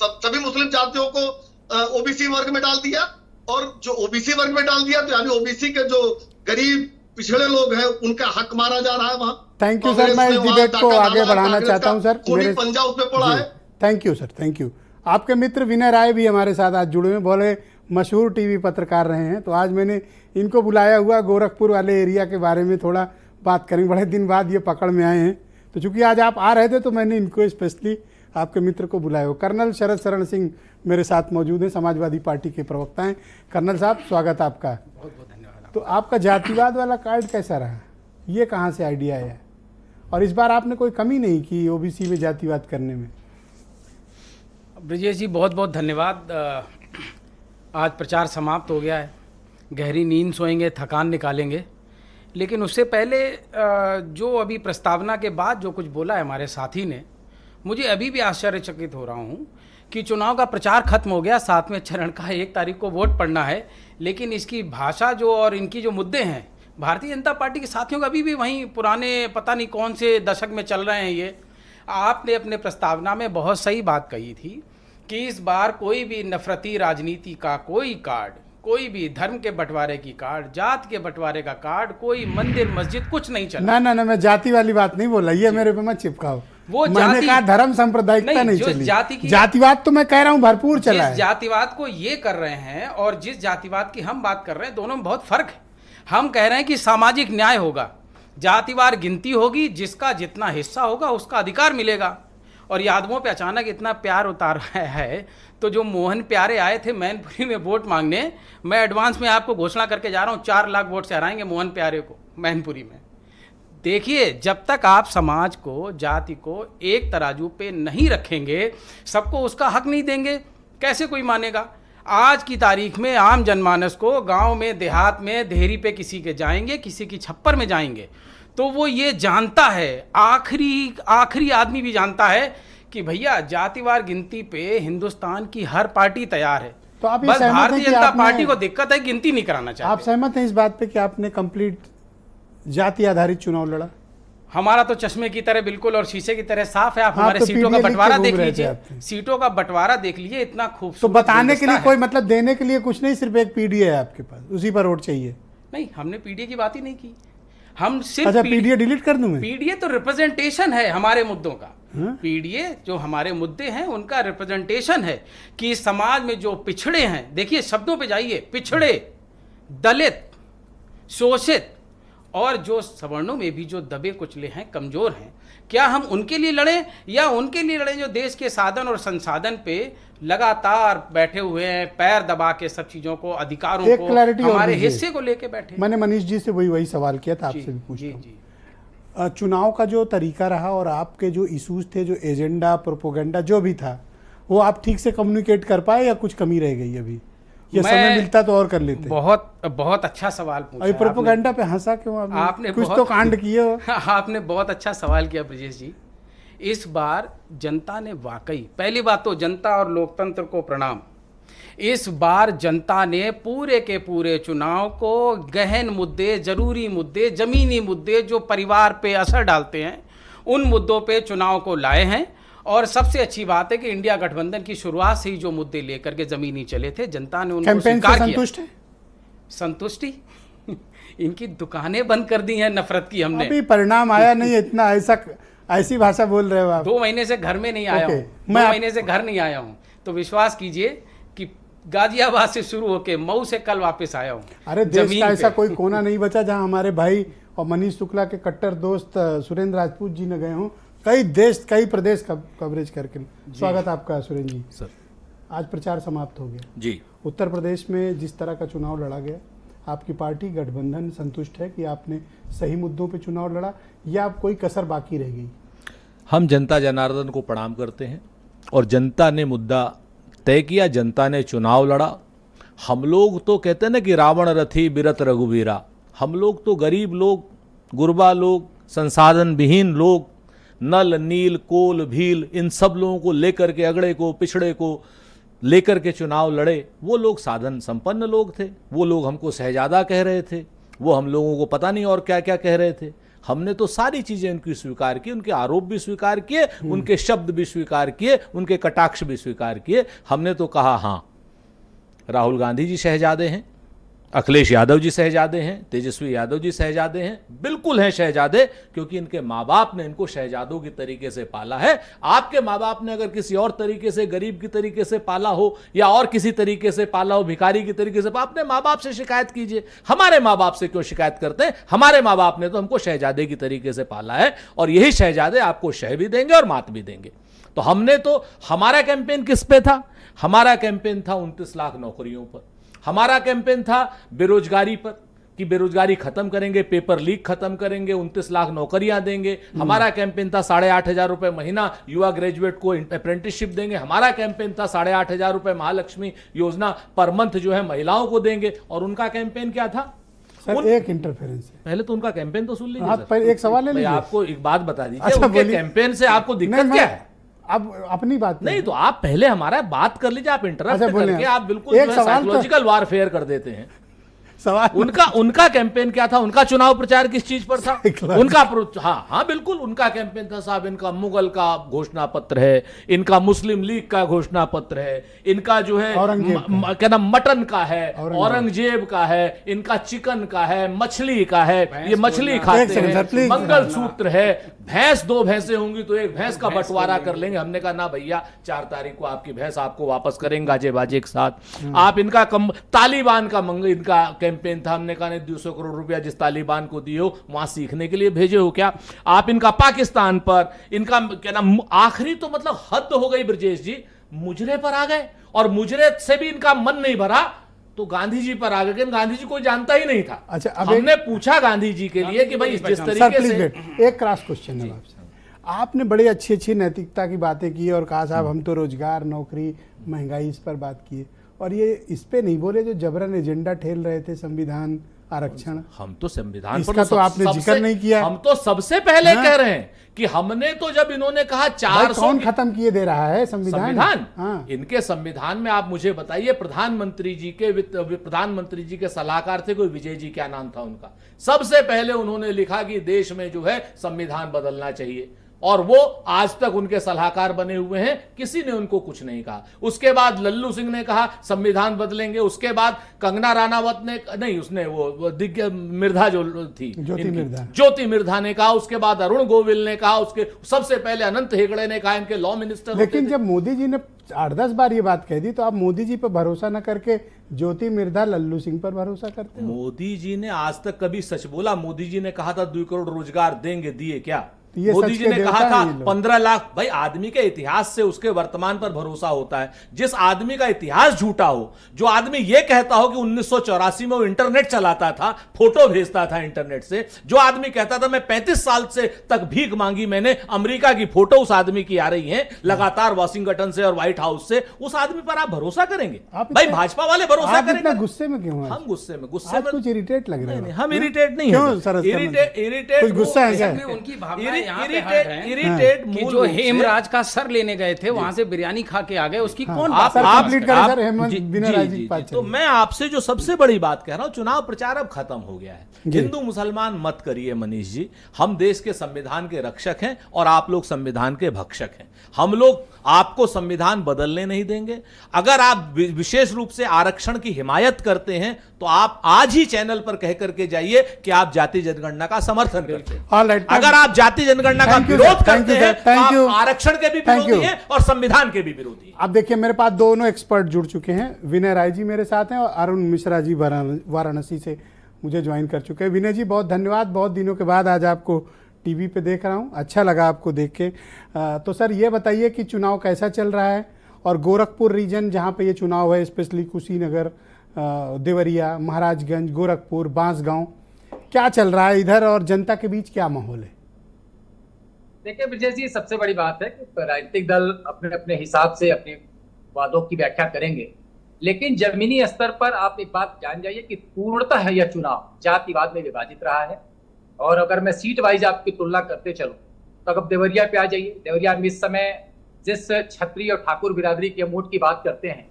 Speaker 4: सभी मुस्लिम जातियों को ओबीसी वर्ग में डाल दिया, और जो ओबीसी वर्ग में डाल दिया तो यानी ओबीसी के जो गरीब पिछड़े लोग हैं उनका हक मारा जा रहा है वहां।
Speaker 1: थैंक यू सर, मैं इस डिबेट को आगे बढ़ाना चाहता हूं सर।
Speaker 4: मेरे पंजा उसमें पड़ा है।
Speaker 1: Thank you sir, thank you. आपके मित्र विनय राय भी हमारे साथ आज जुड़े हुए, बोले मशहूर टीवी पत्रकार रहे हैं, तो आज मैंने इनको बुलाया हुआ गोरखपुर वाले एरिया के बारे में थोड़ा बात करेंगे। बड़े दिन बाद ये पकड़ में आए हैं, तो चूंकि आज आप आ रहे थे तो मैंने इनको स्पेशली आपके मित्र को बुलाया हो। कर्नल शरद शरण सिंह मेरे साथ मौजूद हैं, समाजवादी पार्टी के प्रवक्ता हैं। कर्नल साहब, स्वागत आपका।
Speaker 5: बहुत बहुत धन्यवाद।
Speaker 1: तो आपका जातिवाद वाला कार्ड कैसा रहा, ये कहाँ से आइडिया है, और इस बार आपने कोई कमी नहीं की ओबीसी में जातिवाद करने में?
Speaker 5: ब्रजेश जी, बहुत बहुत धन्यवाद। आज प्रचार समाप्त हो गया है, गहरी नींद सोएंगे, थकान निकालेंगे, लेकिन उससे पहले जो अभी प्रस्तावना के बाद जो कुछ बोला है हमारे साथी ने, मुझे अभी भी आश्चर्यचकित हो रहा हूँ कि चुनाव का प्रचार खत्म हो गया, 7वें चरण का 1 तारीख को वोट पड़ना है, लेकिन इसकी भाषा जो और इनकी जो मुद्दे हैं, भारतीय जनता पार्टी के साथियों का अभी भी वहीं पुराने पता नहीं कौन से दशक में चल रहे हैं। ये आपने अपने प्रस्तावना में बहुत सही बात कही थी कि इस बार कोई भी नफरती राजनीति का कोई कार्ड, कोई भी धर्म के बंटवारे की कार्ड, जात के बंटवारे का कार्ड, कोई मंदिर मस्जिद कुछ नहीं चला।
Speaker 1: ना, मैं जाति वाली बात नहीं बोला, ये मेरे पे मत चिपकाओ।
Speaker 5: वो
Speaker 1: मैंने कहा धर्म सांप्रदायिकता नहीं चली, जातिवाद तो मैं कह रहा हूँ भरपूर चला है।
Speaker 5: जातिवाद को ये कर रहे हैं और जिस जातिवाद की हम बात कर रहे हैं, दोनों में बहुत फर्क है। हम कह रहे हैं कि सामाजिक न्याय होगा, जातिवार गिनती होगी, जिसका जितना हिस्सा होगा उसका अधिकार मिलेगा। और यादवों पे अचानक इतना प्यार उतार है, तो जो मोहन प्यारे आए थे मैनपुरी में वोट मांगने, मैं एडवांस में आपको घोषणा करके जा रहा हूँ 4 लाख वोट से हराएंगे मोहन प्यारे को मैनपुरी में। देखिए, जब तक आप समाज को, जाति को एक तराजू पे नहीं रखेंगे, सबको उसका हक नहीं देंगे, कैसे कोई मानेगा? आज की तारीख में आम जनमानस को गांव में, देहात में, देहरी पे किसी के जाएंगे, किसी की छप्पर में जाएंगे, तो वो ये जानता है, आखिरी आदमी भी जानता है कि भैया जातिवार गिनती पे हिंदुस्तान की हर पार्टी तैयार है।
Speaker 1: तो आप
Speaker 5: बस भारतीय जनता पार्टी को दिक्कत है, गिनती नहीं कराना चाहते।
Speaker 1: आप सहमत हैं इस बात पे कि आपने कंप्लीट जाति आधारित चुनाव लड़ा?
Speaker 5: हमारा तो चश्मे की तरह बिल्कुल और शीशे की तरह साफ है। आप हमारे सीटों का बंटवारा देख लीजिए, सीटों का बंटवारा देख लीजिए, इतना खूबसूरत।
Speaker 1: तो बताने के लिए कोई मतलब देने के लिए कुछ नहीं, सिर्फ एक पीडीए है आपके पास, उसी पर वोट चाहिए?
Speaker 5: नहीं, हमने पीडीए की बात ही नहीं की, हम सिर्फ
Speaker 1: अच्छा, पीडीए डिलीट कर दूं मैं?
Speaker 5: पीडीए तो रिप्रेजेंटेशन है हमारे मुद्दों का। पीडीए जो हमारे मुद्दे हैं उनका रिप्रेजेंटेशन है कि समाज में जो पिछड़े हैं, देखिए शब्दों पे जाइए, पिछड़े, दलित, शोषित और जो सवर्णों में भी जो दबे कुचले हैं, कमजोर हैं, क्या हम उनके लिए लड़ें या उनके लिए लड़ें जो देश के साधन और संसाधन पे लगातार बैठे हुए हैं, पैर दबा के सब चीजों को, अधिकारों को, हमारे हिस्से को लेके बैठे?
Speaker 1: मैंने मनीष जी से वही सवाल किया था, आपसे भी पूछता हूं। चुनाव का जो तरीका रहा और आपके जो इश्यूज थे, जो एजेंडा, प्रोपोगेंडा जो भी था, वो आप ठीक से कम्युनिकेट कर पाए या कुछ कमी रह गई अभी? ये समय मिलता तो और कर लेते।
Speaker 5: बहुत अच्छा सवाल पूछा।
Speaker 1: प्रोपोगेंडा पे हंसा क्यों आपने? कुछ तो कांड किए हो।
Speaker 5: आपने बहुत अच्छा सवाल किया ब्रजेश जी। इस बार जनता ने वाकई, पहली बात तो जनता और लोकतंत्र को प्रणाम, इस बार जनता ने पूरे के पूरे चुनाव को गहन मुद्दे, जरूरी मुद्दे, जमीनी मुद्दे जो परिवार पे असर डालते हैं, उन मुद्दों पे चुनाव को लाए हैं। और सबसे अच्छी बात है कि इंडिया गठबंधन की शुरुआत से ही जो मुद्दे लेकर के जमीनी चले थे, जनता ने उनको स्वीकार किया। संतुष्ट है? संतुष्टि इनकी दुकानें बंद कर दी हैं नफरत की हमने।
Speaker 1: अभी परिणाम आया नहीं, इतना ऐसी भाषा बोल रहे हो आप।
Speaker 5: 2 महीने से घर में नहीं आया हूँ, 2 महीने से घर नहीं आया हूँ, तो विश्वास कीजिए कि गाजियाबाद से शुरू होके मऊ से कल वापस आया हूँ।
Speaker 1: अरे देश का ऐसा कोई कोना नहीं बचा जहाँ हमारे भाई और मनीष शुक्ला के कट्टर दोस्त सुरेंद्र राजपूत जी न गए हों। कई देश, कई प्रदेश कवरेज करके। स्वागत आपका सुरेंद्र जी।
Speaker 6: सर,
Speaker 1: आज प्रचार समाप्त हो गया
Speaker 6: जी।
Speaker 1: उत्तर प्रदेश में जिस तरह का चुनाव लड़ा गया, आपकी पार्टी गठबंधन संतुष्ट है कि आपने सही मुद्दों पे चुनाव लड़ा या आप कोई कसर बाकी रह गई?
Speaker 6: हम जनता जनार्दन को प्रणाम करते हैं और जनता ने मुद्दा तय किया, जनता ने चुनाव लड़ा। हम लोग तो कहते हैं ना कि रावण रथी बिरत रघुवीरा, हम लोग तो गरीब लोग, गुरबा लोग, संसाधन विहीन लोग, नल नील कोल भील, इन सब लोगों को लेकर के, अगड़े को पिछड़े को लेकर के चुनाव लड़े। वो लोग साधन संपन्न लोग थे, वो लोग हमको शहजादा कह रहे थे, वो हम लोगों को पता नहीं और क्या क्या कह रहे थे। हमने तो सारी चीजें उनकी स्वीकार की, उनके आरोप भी स्वीकार किए, उनके शब्द भी स्वीकार किए, उनके कटाक्ष भी स्वीकार किए। हमने तो कहा हाँ, राहुल गांधी जी शहजादे हैं, अखिलेश यादव जी शहजादे हैं, तेजस्वी यादव जी शहजादे हैं, बिल्कुल हैं शहजादे, क्योंकि इनके माँ बाप ने इनको शहजादों की तरीके से पाला है। आपके माँ बाप ने अगर किसी और तरीके से, गरीब की तरीके से पाला हो या और किसी तरीके से पाला हो, भिखारी की तरीके से, अपने माँ बाप से शिकायत कीजिए। हमारे माँ बाप से क्यों शिकायत करते हैं? हमारे माँ बाप ने तो हमको शहजादे की तरीके से पाला है, और यही शहजादे आपको शह भी देंगे और मात भी देंगे। तो हमने तो, हमारा कैंपेन किस पे था? हमारा कैंपेन था 29 लाख नौकरियों पर। हमारा कैंपेन था बेरोजगारी पर, कि बेरोजगारी खत्म करेंगे, पेपर लीक खत्म करेंगे, 29 लाख नौकरियां देंगे। हमारा कैंपेन था 8,500 रुपए महीना युवा ग्रेजुएट को अप्रेंटिसशिप देंगे। हमारा कैंपेन था 8,500 रुपए महालक्ष्मी योजना पर मंथ जो है महिलाओं को देंगे। और उनका कैंपेन क्या था?
Speaker 1: सर एक इंटरफेरेंस है,
Speaker 6: पहले तो उनका कैंपेन तो सुन लीजिए।
Speaker 1: आप पहले एक सवाल ले लीजिए।
Speaker 6: आपको एक बात बता दीजिए,
Speaker 1: अच्छा,
Speaker 6: उनके
Speaker 1: बोलिए।
Speaker 6: कैंपेन से आपको दिक्कत क्या है?
Speaker 1: अब अपनी बात
Speaker 6: नहीं तो आप पहले हमारा बात कर लीजिए। आप इंटरप्ट
Speaker 1: अच्छा, बोलिए।
Speaker 6: करके आप बिल्कुल
Speaker 1: एक सवाल तो-
Speaker 6: साइकोलॉजिकल वारफेयर कर देते हैं।
Speaker 1: सवाल
Speaker 6: उनका कैंपेन क्या था? उनका चुनाव प्रचार किस चीज पर था?
Speaker 1: Psychological।
Speaker 6: उनका हाँ बिल्कुल उनका कैंपेन था, साहब इनका मुगल का घोषणा पत्र है, इनका मुस्लिम लीग का घोषणा पत्र है, इनका जो है
Speaker 1: औरंगजेब
Speaker 6: क्या नाम मटन का है,
Speaker 1: औरंगजेब
Speaker 6: का है, इनका चिकन का है, मछली का है, ये मछली
Speaker 1: एक
Speaker 6: खाते
Speaker 1: सेकंड सर,
Speaker 6: हैं,
Speaker 1: प्लीज।
Speaker 6: मंगलसूत्र है, भैंस 2 भैंसें होंगी तो एक भैंस का बंटवारा कर लेंगे। हमने कहा ना भैया, 4 तारीख को आपकी भैंस आपको वापस करेंगे गाजे बाजे के साथ। आप इनका तालिबान का इनका कैंपेन था। हमने कहा 200 करोड़ रुपया जिस तालिबान को दिए हो वहां सीखने के लिए भेजे हो क्या? आप इनका पाकिस्तान पर, इनका क्या नाम, आखिरी तो मतलब हद हो गई ब्रजेश जी, मुजरे पर आ गए, और मुजरे से भी इनका मन नहीं भरा तो गांधी जी पर आ गए। गांधी जी कोई जानता ही नहीं था।
Speaker 1: अच्छा, अब
Speaker 6: हमने पूछा गांधी जी के लिए कि भाई जिस
Speaker 1: सर
Speaker 6: तरीके
Speaker 1: प्लीज
Speaker 6: से
Speaker 1: वेट, एक क्रॉस क्वेश्चन है आपसे। आपने बड़ी अच्छी अच्छी नैतिकता की बातें की और कहा साहब हम तो रोजगार, नौकरी, महंगाई इस पर बात किए, और ये इस पे नहीं बोले जो जबरन एजेंडा ठेल रहे थे, संविधान, आरक्षण।
Speaker 6: हम तो संविधान
Speaker 1: इसका तो आपने जिक्र नहीं किया।
Speaker 6: हम तो सबसे पहले
Speaker 1: हाँ।
Speaker 6: कह रहे हैं कि हमने तो जब इन्होंने कहा
Speaker 1: भाई
Speaker 6: 400
Speaker 1: कौन खत्म किए दे रहा है संविधान? हाँ।
Speaker 6: इनके संविधान में आप मुझे बताइए, प्रधानमंत्री जी के सलाहकार थे कोई, विजय जी क्या नाम था उनका, सबसे पहले उन्होंने लिखा कि देश में जो है संविधान बदलना चाहिए, और वो आज तक उनके सलाहकार बने हुए हैं, किसी ने उनको कुछ नहीं कहा। उसके बाद लल्लू सिंह ने कहा संविधान बदलेंगे, उसके बाद कंगना राणावत ने, नहीं उसने वो दिग्गज मिर्धा जो थी, ज्योति मिर्धा ने कहा, उसके बाद अरुण गोविल ने कहा, उसके सबसे पहले अनंत हेगड़े ने कहा, इनके लॉ मिनिस्टर।
Speaker 1: लेकिन जब मोदी जी ने 8-10 बार ये बात कह दी तो आप मोदी जी पर भरोसा न करके ज्योति मिर्धा, लल्लू सिंह पर भरोसा करते हो?
Speaker 6: मोदी जी ने आज तक कभी सच बोला? मोदी जी ने कहा था 2 करोड़ रोजगार देंगे, दिए क्या?
Speaker 1: ये
Speaker 6: मोदी
Speaker 1: सच
Speaker 6: जी
Speaker 1: के
Speaker 6: ने कहा
Speaker 1: देवता
Speaker 6: था
Speaker 1: हैं ये लोग।
Speaker 6: 15 लाख। भाई आदमी के इतिहास से उसके वर्तमान पर भरोसा होता है। जिस आदमी का इतिहास झूठा हो, जो आदमी ये कहता हो कि 1984 में वो इंटरनेट चलाता था, फोटो भेजता था इंटरनेट से, जो आदमी कहता था मैं 35 साल से तक भीख मांगी मैंने, अमेरिका की फोटो उस आदमी की आ रही है लगातार वॉशिंगटन से और व्हाइट हाउस से, उस आदमी पर आप भरोसा करेंगे? भाई भाजपा वाले भरोसा करेंगे?
Speaker 1: गुस्से में क्यों?
Speaker 6: हम गुस्से में
Speaker 1: कुछ इरिटेट लग रहे हैं।
Speaker 6: हम इरिटेट नहीं
Speaker 1: क्यों सर?
Speaker 6: इरिटेट
Speaker 1: कुछ गुस्सा है क्या?
Speaker 5: उनकी भावना यहाँ पे हट है
Speaker 6: इरिटेट
Speaker 5: कि जो हेमराज का सर लेने गए थे वहां से बिरयानी खा के आ गए, उसकी कौन बात?
Speaker 1: आप लीड करें सर, हेमंत बिना राजी बात
Speaker 6: तो मैं आपसे जो सबसे बड़ी बात कह रहा हूं, चुनाव प्रचार अब खत्म हो गया है। हिंदू मुसलमान मत करिए मनीष जी, हम देश के संविधान के रक्षक हैं और आप लोग संविधान के भक्षक हैं। हम लोग आपको संविधान बदलने नहीं देंगे। अगर आप विशेष रूप से आरक्षण की हिमायत करते हैं तो आप आज ही चैनल पर कह करके जाइए कि आप जाति जनगणना का समर्थन करते हैं। अगर आप जाति जनगणना का विरोध करते हैं तो आप आरक्षण के भी विरोधी हैं और संविधान के भी विरोधी हैं।
Speaker 1: अब देखिए मेरे पास दोनों एक्सपर्ट जुड़ चुके हैं। विनय राय जी मेरे साथ हैं और अरुण मिश्रा जी वाराणसी से मुझे ज्वाइन कर चुके हैं। विनय जी बहुत धन्यवाद, बहुत दिनों के बाद आज आपको टीवी पे देख रहा हूँ, अच्छा लगा आपको देख के। तो सर ये बताइए कि चुनाव कैसा चल रहा है, और गोरखपुर रीजन जहाँ पे ये चुनाव है, स्पेशली कुशीनगर, देवरिया, महाराजगंज, गोरखपुर, बांसगांव, क्या चल रहा है इधर और जनता के बीच क्या माहौल है?
Speaker 7: देखिए विजय जी, सबसे बड़ी बात है कि राजनीतिक दल अपने अपने हिसाब से अपने वादों की व्याख्या करेंगे, लेकिन जमीनी स्तर पर आप एक बात जान जाइए कि पूर्णतः यह चुनाव जातिवाद में विभाजित रहा है। और अगर मैं सीट वाइज आपकी तुलना करते चलूं तो अब देवरिया पे आ जाइए। देवरिया में इस समय जिस क्षत्रिय और ठाकुर बिरादरी के वोट की बात करते हैं,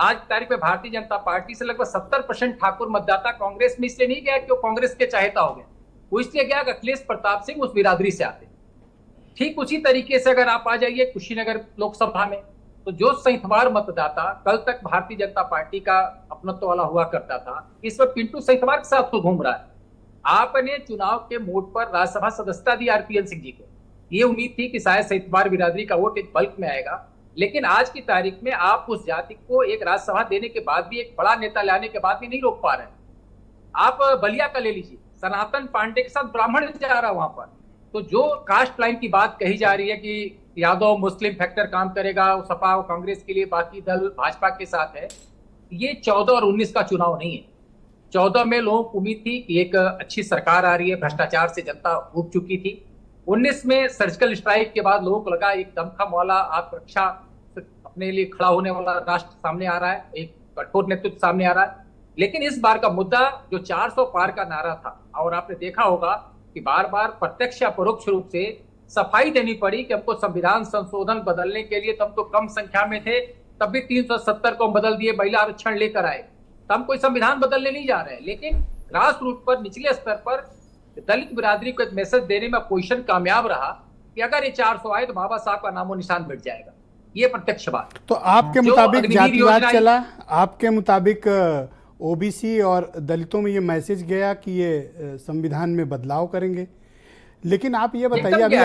Speaker 7: आज की तारीख में भारतीय जनता पार्टी से लगभग 70% ठाकुर मतदाता कांग्रेस में इसलिए नहीं गया कि वो कांग्रेस के चाहता हो गया, वो इसलिए गया कि अखिलेश प्रताप सिंह उस बिरादरी से आते। ठीक उसी तरीके से अगर आप आ जाइए कुशीनगर लोकसभा में, तो जो सैंतवार मतदाता कल तक भारतीय जनता पार्टी का अपनत्व वाला हुआ करता था, इस वक्त पिंटू सैंतवार के साथ तो घूम रहा है। आपने चुनाव के मोड पर राज्यसभा सदस्यता दी आरपीएन सिंह जी को, ये उम्मीद थी कि शायद सैंतवार बिरादरी का वोट एक बल्क में आएगा, लेकिन आज की तारीख में आप उस जाति को एक राज्यसभा देने के बाद भी, एक बड़ा नेता लाने के बाद भी नहीं रोक पा रहे हैं। आप बलिया का ले लीजिए, सनातन पांडे के साथ ब्राह्मण जा रहा है वहां पर। तो जो कास्ट लाइन की बात कही जा रही है कि यादव मुस्लिम फैक्टर काम करेगा सपा और कांग्रेस के लिए, बाकी दल भाजपा के साथ है, ये 14 और 19 का चुनाव नहीं है। 14 में लोगों को उम्मीद थी कि एक अच्छी सरकार आ रही है, भ्रष्टाचार से जनता ऊब चुकी थी। 19 में सर्जिकल स्ट्राइक के बाद लोगों को लगा एक दमखम वाला, आत्मरक्षा अपने लिए खड़ा होने वाला राष्ट्र सामने आ रहा है, एक कठोर नेतृत्व सामने आ रहा है। लेकिन इस बार का मुद्दा जो 400 पार का नारा था, और आपने देखा होगा कि बार बार प्रत्यक्ष या परोक्ष रूप से सफाई देनी पड़ी कि हमको संविधान संशोधन बदलने के लिए, तब तो कम संख्या में थे, तब भी 370 को हम बदल दिए, महिला आरक्षण लेकर आए, तब कोई संविधान बदलने नहीं जा रहे हैं। लेकिन ग्रास रूट पर, निचले स्तर पर दलित बिरादरी को एक मैसेज देने में अपोजिशन कामयाब रहा कि अगर ये 400 आए तो बाबा साहब का नामो निशान मिट जाएगा। ये प्रत्यक्ष बात।
Speaker 1: तो आपके मुताबिक जातिवाद चला, आपके मुताबिक ओबीसी और दलितों में ये मैसेज गया कि ये संविधान में बदलाव करेंगे। लेकिन आप ये बताइए,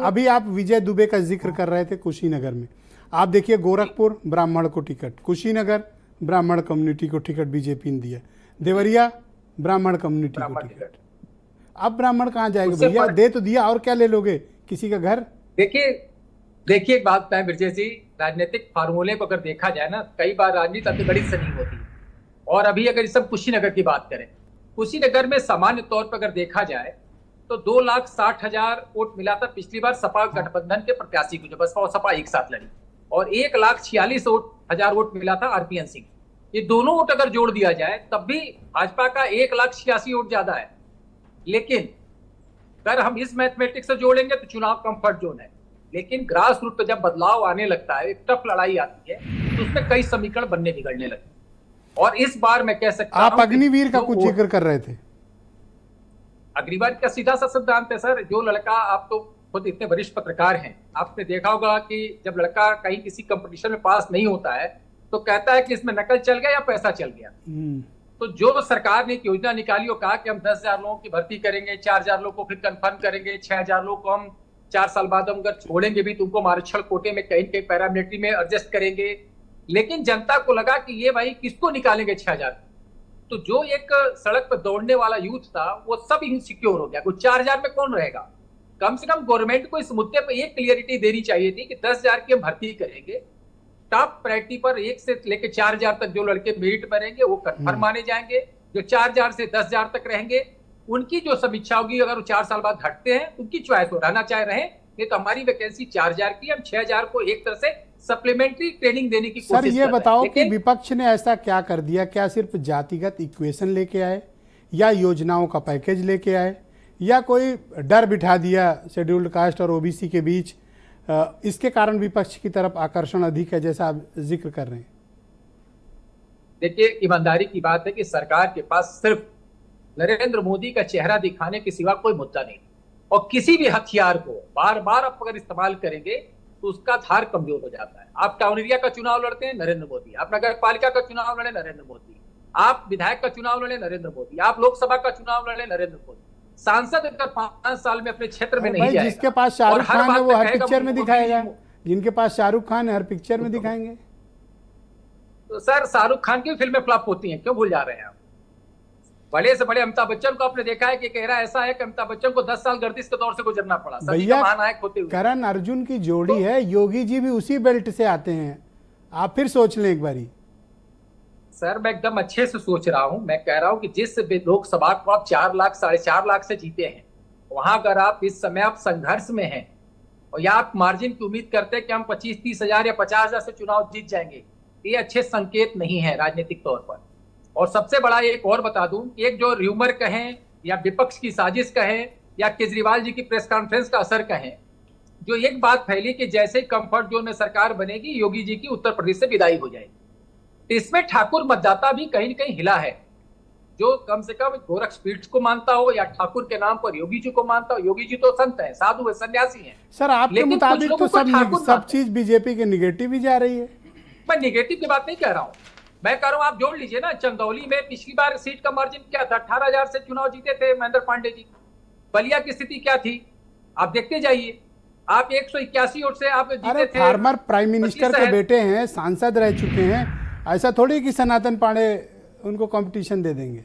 Speaker 1: अभी आप विजय दुबे का जिक्र कर रहे थे कुशीनगर में। आप देखिए, गोरखपुर ब्राह्मण को टिकट, कुशीनगर ब्राह्मण कम्युनिटी को टिकट बीजेपी ने दिया, देवरिया ब्राह्मण कम्युनिटी को टिकट। अब ब्राह्मण कहाँ जाएगा भैया? दे तो दिया, और क्या ले लोगे? किसी का घर?
Speaker 7: देखिए एक बात है ब्रजेश जी, राजनीतिक फार्मूले को अगर देखा जाए ना, कई बार राजनीति अति गणित से नहीं होती। और अभी अगर इस कुशीनगर की बात करें, कुशीनगर में सामान्य तौर पर अगर देखा जाए तो 2,60,000 वोट मिला था पिछली बार सपा गठबंधन के प्रत्याशी को, जो बसपा और सपा एक साथ लड़ी, और 1,46,000 वोट मिला था आरपीएन सिंह। ये दोनों वोट अगर जोड़ दिया जाए तब भी भाजपा का 1,86,000 वोट ज्यादा है। लेकिन अगर हम इस मैथमेटिक्स से जोड़ेंगे तो चुनाव कंफर्ट जोन है। लेकिन ग्रास रूट पे जब बदलाव आने लगता है, एक टफ लड़ाई आती है, तो उसमें कई समीकरण बनने बिगड़ने लगते हैं। और इस बार मैं कह सकता हूं,
Speaker 1: आप अग्निवीर का कुछ जिक्र कर रहे थे।
Speaker 7: अग्निवीर का सीधा सा सिद्धांत है सर, जो लड़का, आप तो खुद इतने वरिष्ठ पत्रकार हैं, आपने देखा होगा कि जब लड़का कहीं किसी कंपटीशन में पास नहीं होता है तो कहता है कि इसमें नकल चल गया या पैसा चल गया। तो जो सरकार ने एक योजना निकाली और कहा कि हम 10,000 लोगों की भर्ती करेंगे, 4,000 लोगों को फिर कंफर्म करेंगे, 6,000 लोगों को हम 4 साल बाद हम अगर छोड़ेंगे भी तुमको आरक्षण कोटे में कहीं कहीं पैरामिलिट्री में एडजस्ट करेंगे। लेकिन जनता को लगा कि ये भाई किसको निकालेंगे 6,000। तो जो एक सड़क पर दौड़ने वाला यूथ था वो सब इनसिक्योर हो गया, कुछ 4,000 में कौन रहेगा। कम से कम गवर्नमेंट को इस मुद्दे पर एक क्लियरिटी देनी चाहिए थी कि 10,000 की हम भर्ती करेंगे, टॉप प्रायोरिटी पर 1 से लेकर 4,000 तक जो लड़के मेरिट पर रहेंगे वो कंफर्म माने जाएंगे, जो 4,000 से 10,000 तक रहेंगे उनकी जो समीक्षा होगी, अगर वो 4 साल बाद हटते हैं उनकी चॉइस हो, रहना चाहे रहें, नहीं तो हमारी वैकेंसी 4,000 की, हम 6,000 को एक तरह से सप्लीमेंट्री ट्रेनिंग देने की कोशिश।
Speaker 1: सर ये बताओ कि विपक्ष ने ऐसा क्या कर दिया? क्या सिर्फ जातिगत इक्वेशन लेके आए, या योजनाओं का पैकेज लेके आए, या कोई डर बिठा दिया शेड्यूल्ड कास्ट और ओबीसी के बीच, इसके कारण विपक्ष की तरफ आकर्षण अधिक है जैसा आप जिक्र कर रहे हैं?
Speaker 7: देखिए, ईमानदारी की बात है कि सरकार के पास सिर्फ नरेंद्र मोदी का चेहरा दिखाने के सिवा कोई मुद्दा नहीं, और किसी भी हथियार को बार बार आप अगर इस्तेमाल करेंगे तो उसका धार कमजोर हो जाता है। आप टाउन एरिया का चुनाव लड़ते हैं, नरेंद्र मोदी। आप नगर पालिका का चुनाव लड़े, नरेंद्र मोदी। आप विधायक का चुनाव लड़े, नरेंद्र मोदी। आप लोकसभा का चुनाव लड़े, नरेंद्र मोदी। सांसद अगर 5 साल में अपने क्षेत्र में नहीं जाएगा,
Speaker 1: जिसके पास शाहरुख खान है वो हर पिक्चर में दिखाएगा, जिनके पास शाहरुख खान है हर पिक्चर में दिखाएंगे।
Speaker 7: तो सर शाहरुख खान की फिल्में फ्लॉप होती हैं, क्यों भूल जा रहे हैं आप? बड़े से बड़े अमिताभ बच्चन को आपने देखा है कि कह ऐसा है कि अमिताभ बच्चन को 10 साल गर्दिश के दौर से गुजरना पड़ा
Speaker 1: भैया।
Speaker 7: महानायक होते हुए
Speaker 1: करण अर्जुन की जोड़ी है, योगी जी भी उसी बेल्ट से आते हैं। आप फिर सोच लें एक बारी।
Speaker 7: सर मैं एकदम अच्छे से सोच रहा हूं। मैं कह रहा हूं कि जिस लोकसभा को आप 4 लाख 4.5 लाख से जीते हैं, वहां अगर आप इस समय आप संघर्ष में हैं और या आप मार्जिन की उम्मीद करते हैं कि हम 25-30 हजार या 50,000 से चुनाव जीत जाएंगे, ये अच्छे संकेत नहीं है राजनीतिक तौर पर। और सबसे बड़ा एक और बता दूं, एक जो र्यूमर कहें या विपक्ष की साजिश कहें या केजरीवाल जी की प्रेस कॉन्फ्रेंस का असर कहें, जो एक बात फैली कि जैसे कंफर्ट जोन में सरकार बनेगी योगी जी की उत्तर प्रदेश से विदाई हो जाएगी, तो इसमें ठाकुर मतदाता भी कहीं न कहीं हिला है। जो कम से कम गोरक्षपीठ को मानता हो या ठाकुर के नाम पर योगी जी को मानता हो। योगी जी तो संत है, साधु है, सन्यासी है।
Speaker 1: सर आपके
Speaker 7: लेकिन कुछ
Speaker 1: मुताबिक तो
Speaker 7: लोगों को ठाकुर
Speaker 1: सब
Speaker 7: मानते
Speaker 1: चीज बीजेपी के निगेटिव ही जा रही है।
Speaker 7: मैं निगेटिव की बात नहीं कह रहा हूं, मैं कह रहा हूं आप जोड़ लीजिए ना। चंदौली में पिछली बार सीट का मार्जिन क्या था? 18,000 से चुनाव जीते थे महेंद्र पांडे जी। बलिया की स्थिति क्या थी आप देखते जाइए। आप 181 वोट से आप जीते
Speaker 1: अरे
Speaker 7: थे।
Speaker 1: फार्मर प्राइम मिनिस्टर के
Speaker 7: शहर-
Speaker 1: बेटे हैं, सांसद रह चुके हैं, ऐसा थोड़ी कि सनातन पांडे उनको कंपटीशन दे देंगे।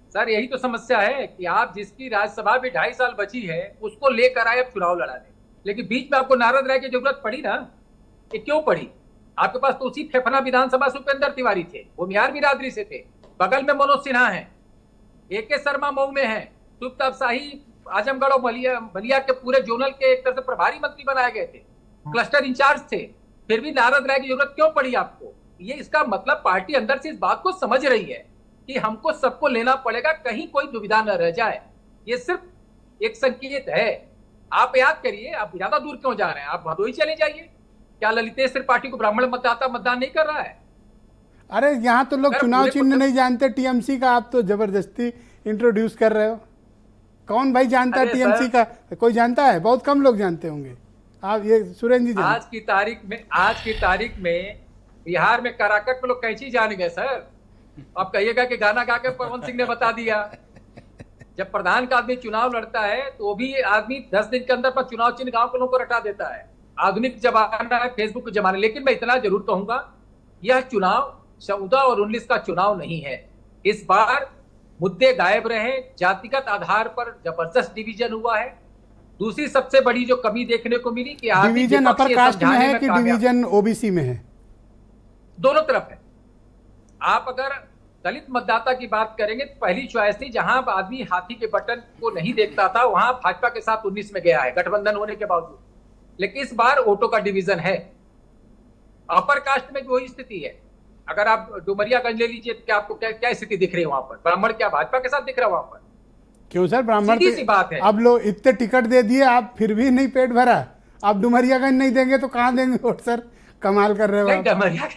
Speaker 7: सर यही तो समस्या है कि आप जिसकी राज्यसभा में 2.5 साल बची है उसको लेकर आए अब चुनाव लड़ाने, लेकिन बीच में आपको नारद राय की जरूरत पड़ी ना। ये क्यों पड़ी? आपके पास तो उसी फेफना विधानसभा से उपेंद्र तिवारी थे, वो मियार बिरादरी से थे। बगल में मनोज सिन्हा है, AK शर्मा मऊ में है, सुखताब शाही आजमगढ़ और बलिया के पूरे जोनल के एक तरह से प्रभारी मंत्री बनाए गए थे, क्लस्टर इंचार्ज थे। फिर भी नारद राय की जरूरत क्यों पड़ी आपको? ये इसका मतलब पार्टी अंदर से इस बात को समझ रही है कि हमको सबको लेना पड़ेगा, कहीं कोई दुविधा न रह जाए। ये सिर्फ एक संकेत है। आप याद करिए, आप ज्यादा दूर क्यों जा रहे हैं? आप भदोही चले जाइए। क्या ललितेश त्रिपाठी को ब्राह्मण मतदाता मतदान नहीं कर रहा है?
Speaker 1: अरे यहाँ तो लोग
Speaker 7: सर,
Speaker 1: चुनाव
Speaker 7: पूरे
Speaker 1: चिन्ह
Speaker 7: को-
Speaker 1: नहीं जानते टीएमसी का, आप तो जबरदस्ती इंट्रोड्यूस कर रहे हो। कौन भाई जानता है
Speaker 7: अरे
Speaker 1: टीएमसी
Speaker 7: सर-
Speaker 1: का? कोई जानता है? बहुत कम लोग जानते होंगे। आप ये सुरेंद्र जी जानते
Speaker 7: आज की तारीख में बिहार में कराकट में लोग कैंची जान गए सर। आप कहिएगा कि गाना गा के पवन सिंह ने बता दिया। जब प्रधान का आदमी चुनाव लड़ता है तो वो भी आदमी 10 दिन के अंदर पर चुनाव चिन्ह गांव के लोगों को रटा देता है। आधुनिक जमाना है, फेसबुक का जमाना। लेकिन मैं इतना जरूर कहूंगा, यह चुनाव 14 और 19 का चुनाव नहीं है। इस बार मुद्दे गायब रहे, जातिगत आधार पर जबरदस्त डिवीजन हुआ है। दूसरी सबसे बड़ी जो कमी देखने को मिली कि आदमी
Speaker 1: डिवीजन
Speaker 7: विपक्ष
Speaker 1: अपर
Speaker 7: ये
Speaker 1: कास्ट में
Speaker 7: समझाने
Speaker 1: है कि
Speaker 7: कामयाब-
Speaker 1: डिवीजन ओबीसी में है?
Speaker 7: दोनों तरफ है। आप अगर दलित मतदाता की बात करेंगे तो पहली चॉइस थी, जहां आदमी हाथी के बटन को नहीं देखता था, वहां भाजपा के साथ 19 में गया है गठबंधन होने के बावजूद। लेकिन इस बार वोटों का डिवीजन है। अपर कास्ट में भी वही स्थिति है। अगर आप डुमरियागंज ले लीजिए, क्या आपको क्या स्थिति दिख रही है वहां पर? ब्राह्मण क्या भाजपा के साथ दिख रहा है वहां पर?
Speaker 1: क्यों सर, ब्राह्मण
Speaker 7: सीधी सी बात है।
Speaker 1: अब लोग इतने टिकट दे दिए, आप फिर भी नहीं पेट भरा। आप डुमरियागंज नहीं देंगे तो कहाँ देंगे वोट सर? कमाल कर रहे हो
Speaker 7: नहीं,
Speaker 1: आप।
Speaker 7: डुमरिया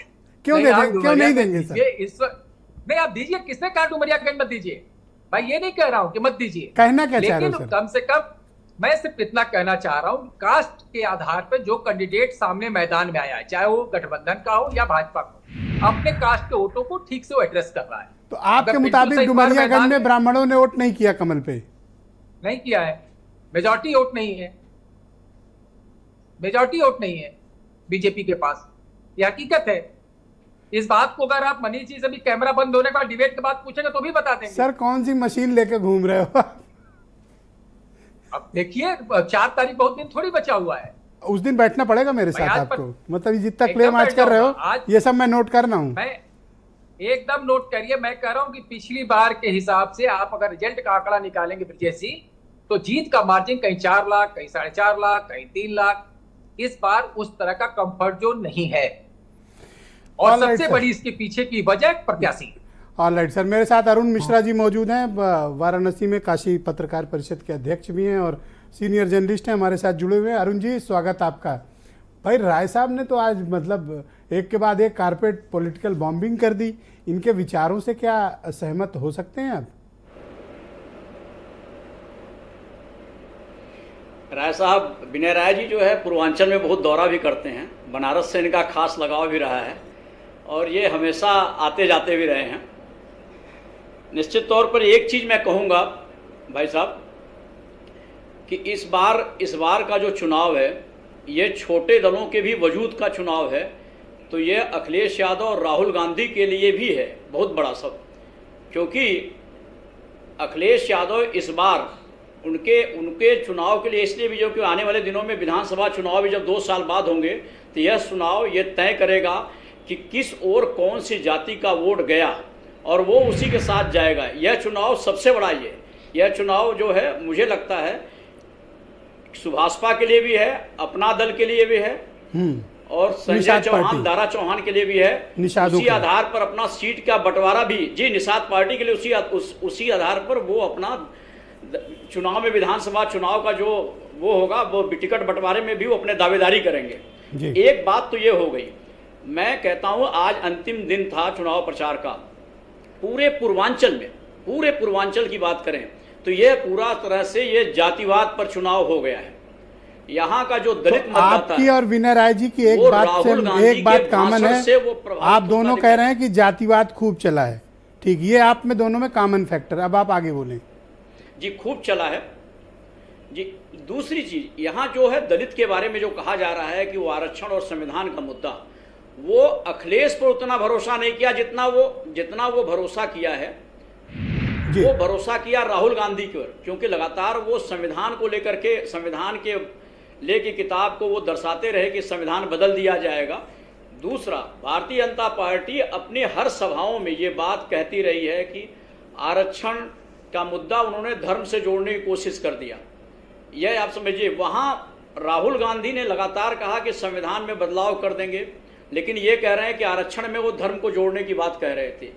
Speaker 1: क्यों
Speaker 7: नहीं,
Speaker 1: दे
Speaker 7: आप
Speaker 1: देंगे? क्यों नहीं
Speaker 7: डुमरियागंज
Speaker 1: देंगे सर?
Speaker 7: दीजिए इस वक्त। नहीं, आप दीजिए। किसने कहा डुमरियागंज मत दीजिए? भाई ये नहीं कह रहा हूं कि मत दीजिए।
Speaker 1: कहना क्या चाह रहे
Speaker 7: लेकिन
Speaker 1: हो सर?
Speaker 7: कम से कम मैं सिर्फ इतना कहना चाह रहा हूं, कास्ट के आधार पर जो कैंडिडेट सामने मैदान में आया है, चाहे वो गठबंधन का हो या भाजपा का, अपने कास्ट के वोटों को ठीक से वो एड्रेस कर रहा है।
Speaker 1: तो आपके
Speaker 7: अगर
Speaker 1: मुताबिक
Speaker 7: पिंटू सही
Speaker 1: डुमरियागंज
Speaker 7: मैदान
Speaker 1: में ब्राह्मणों ने वोट नहीं किया कमल पे?
Speaker 7: नहीं किया है। मेजॉरिटी वोट नहीं है, मेजॉरिटी वोट नहीं है बीजेपी के पास। ये हकीकत है। इस बात को अगर आप मनीष जी से भी कैमरा बंद होने के बाद डिबेट के बाद पूछेंगे तो भी बता देंगे।
Speaker 1: सर कौन सी मशीन लेके घूम रहे हो?
Speaker 7: अब देखिए 4 तारीख बहुत दिन थोड़ी बचा हुआ है।
Speaker 1: उस दिन बैठना पड़ेगा मेरे
Speaker 7: भाई,
Speaker 1: साथ
Speaker 7: आज
Speaker 1: आपको। मतलब ये जितना
Speaker 7: एकदम
Speaker 1: क्लेम आज
Speaker 7: बैठ
Speaker 1: कर रहे हो,
Speaker 7: जाऊंगा। आज-
Speaker 1: ये सब मैं नोट कर रहा हूँ।
Speaker 7: मैं एकदम नोट करिए, मैं कह रहा हूं कि पिछली बार के हिसाब से आप अगर रिजल्ट का आंकड़ा निकालेंगे ब्रजेश जी, तो जीत का मार्जिन कहीं 4 लाख, कहीं 4.5 लाख, कहीं 3 लाख। इस बार उस तरह का कंफर्ट जोन नहीं है। और
Speaker 1: All right,
Speaker 7: सबसे
Speaker 1: sir.
Speaker 7: बड़ी इसके पीछे की वजह प्रत्याशी।
Speaker 1: ऑलराइट सर, मेरे साथ अरुण मिश्रा जी मौजूद हैं, वाराणसी में काशी पत्रकार परिषद के अध्यक्ष भी हैं और सीनियर जर्नलिस्ट हैं, हमारे साथ जुड़े हुए हैं। अरुण जी स्वागत आपका। भाई राय साहब ने तो आज मतलब एक के बाद एक कारपेट पॉलिटिकल बॉम्बिंग कर दी। इनके विचारों से क्या सहमत हो सकते हैं आप?
Speaker 8: राय साहब, विनय राय जी जो है पूर्वांचल में बहुत दौरा भी करते हैं, बनारस से इनका खास लगाव भी रहा है और ये हमेशा आते जाते भी रहे हैं। निश्चित तौर पर एक चीज़ मैं कहूँगा भाई साहब कि इस बार का जो चुनाव है ये छोटे दलों के भी वजूद का चुनाव है। तो ये अखिलेश यादव और राहुल गांधी के लिए भी है बहुत बड़ा सब, क्योंकि अखिलेश यादव इस बार उनके चुनाव के लिए इसलिए भी जो कि आने वाले दिनों में विधानसभा चुनाव भी जब 2 साल बाद होंगे तो यह चुनाव ये तय करेगा कि किस ओर कौन सी जाति का वोट गया और वो उसी के साथ जाएगा। यह चुनाव सबसे बड़ा यह चुनाव जो है मुझे लगता है सुभाषपा के लिए भी है, अपना दल के लिए भी है और संजय
Speaker 1: निषाद
Speaker 8: चौहान,
Speaker 1: पार्टी।
Speaker 8: दारा चौहान के लिए भी है।
Speaker 1: निषादों
Speaker 8: उसी
Speaker 1: के।
Speaker 8: आधार पर अपना सीट का बंटवारा भी जी निषाद पार्टी के लिए उसी आधार पर वो अपना चुनाव में विधानसभा चुनाव का जो वो होगा वो टिकट बंटवारे में भी वो अपने दावेदारी करेंगे।
Speaker 1: जी।
Speaker 8: एक बात तो ये हो गई, मैं कहता हूँ आज अंतिम दिन था चुनाव प्रचार का पूरे पूर्वांचल की बात करें तो यह पूरा तरह से ये जातिवाद पर चुनाव हो गया है। यहाँ का जो दलित
Speaker 1: तो
Speaker 8: मतदाता
Speaker 1: आपकी और विनय राय जी की एक
Speaker 8: वो
Speaker 1: बात
Speaker 8: राहुल
Speaker 1: से
Speaker 8: गांधी
Speaker 1: एक बात
Speaker 8: के
Speaker 1: कॉमन
Speaker 8: भाषण से वो
Speaker 1: है,
Speaker 8: प्रभावित
Speaker 1: आप
Speaker 8: होता
Speaker 1: दोनों
Speaker 8: दिखाई
Speaker 1: कह रहे हैं कि जातिवाद खूब चला है। ठीक, ये आप में दोनों में कॉमन फैक्टर। अब आप आगे बोलें।
Speaker 8: जी, खूब चला है जी। दूसरी चीज यहाँ जो है दलित के बारे में जो कहा जा रहा है कि वो आरक्षण और संविधान का मुद्दा, वो अखिलेश पर उतना भरोसा नहीं किया जितना वो भरोसा किया है। वो भरोसा किया राहुल गांधी की ओर, क्योंकि लगातार वो संविधान को लेकर के, संविधान के लेके किताब को वो दर्शाते रहे कि संविधान बदल दिया जाएगा। दूसरा, भारतीय जनता पार्टी अपनी हर सभाओं में ये बात कहती रही है कि आरक्षण का मुद्दा उन्होंने धर्म से जोड़ने की कोशिश कर दिया। यह आप समझिए, वहाँ राहुल गांधी ने लगातार कहा कि संविधान में बदलाव कर देंगे, लेकिन ये कह रहे हैं कि आरक्षण में वो धर्म को जोड़ने की बात कह रहे थे।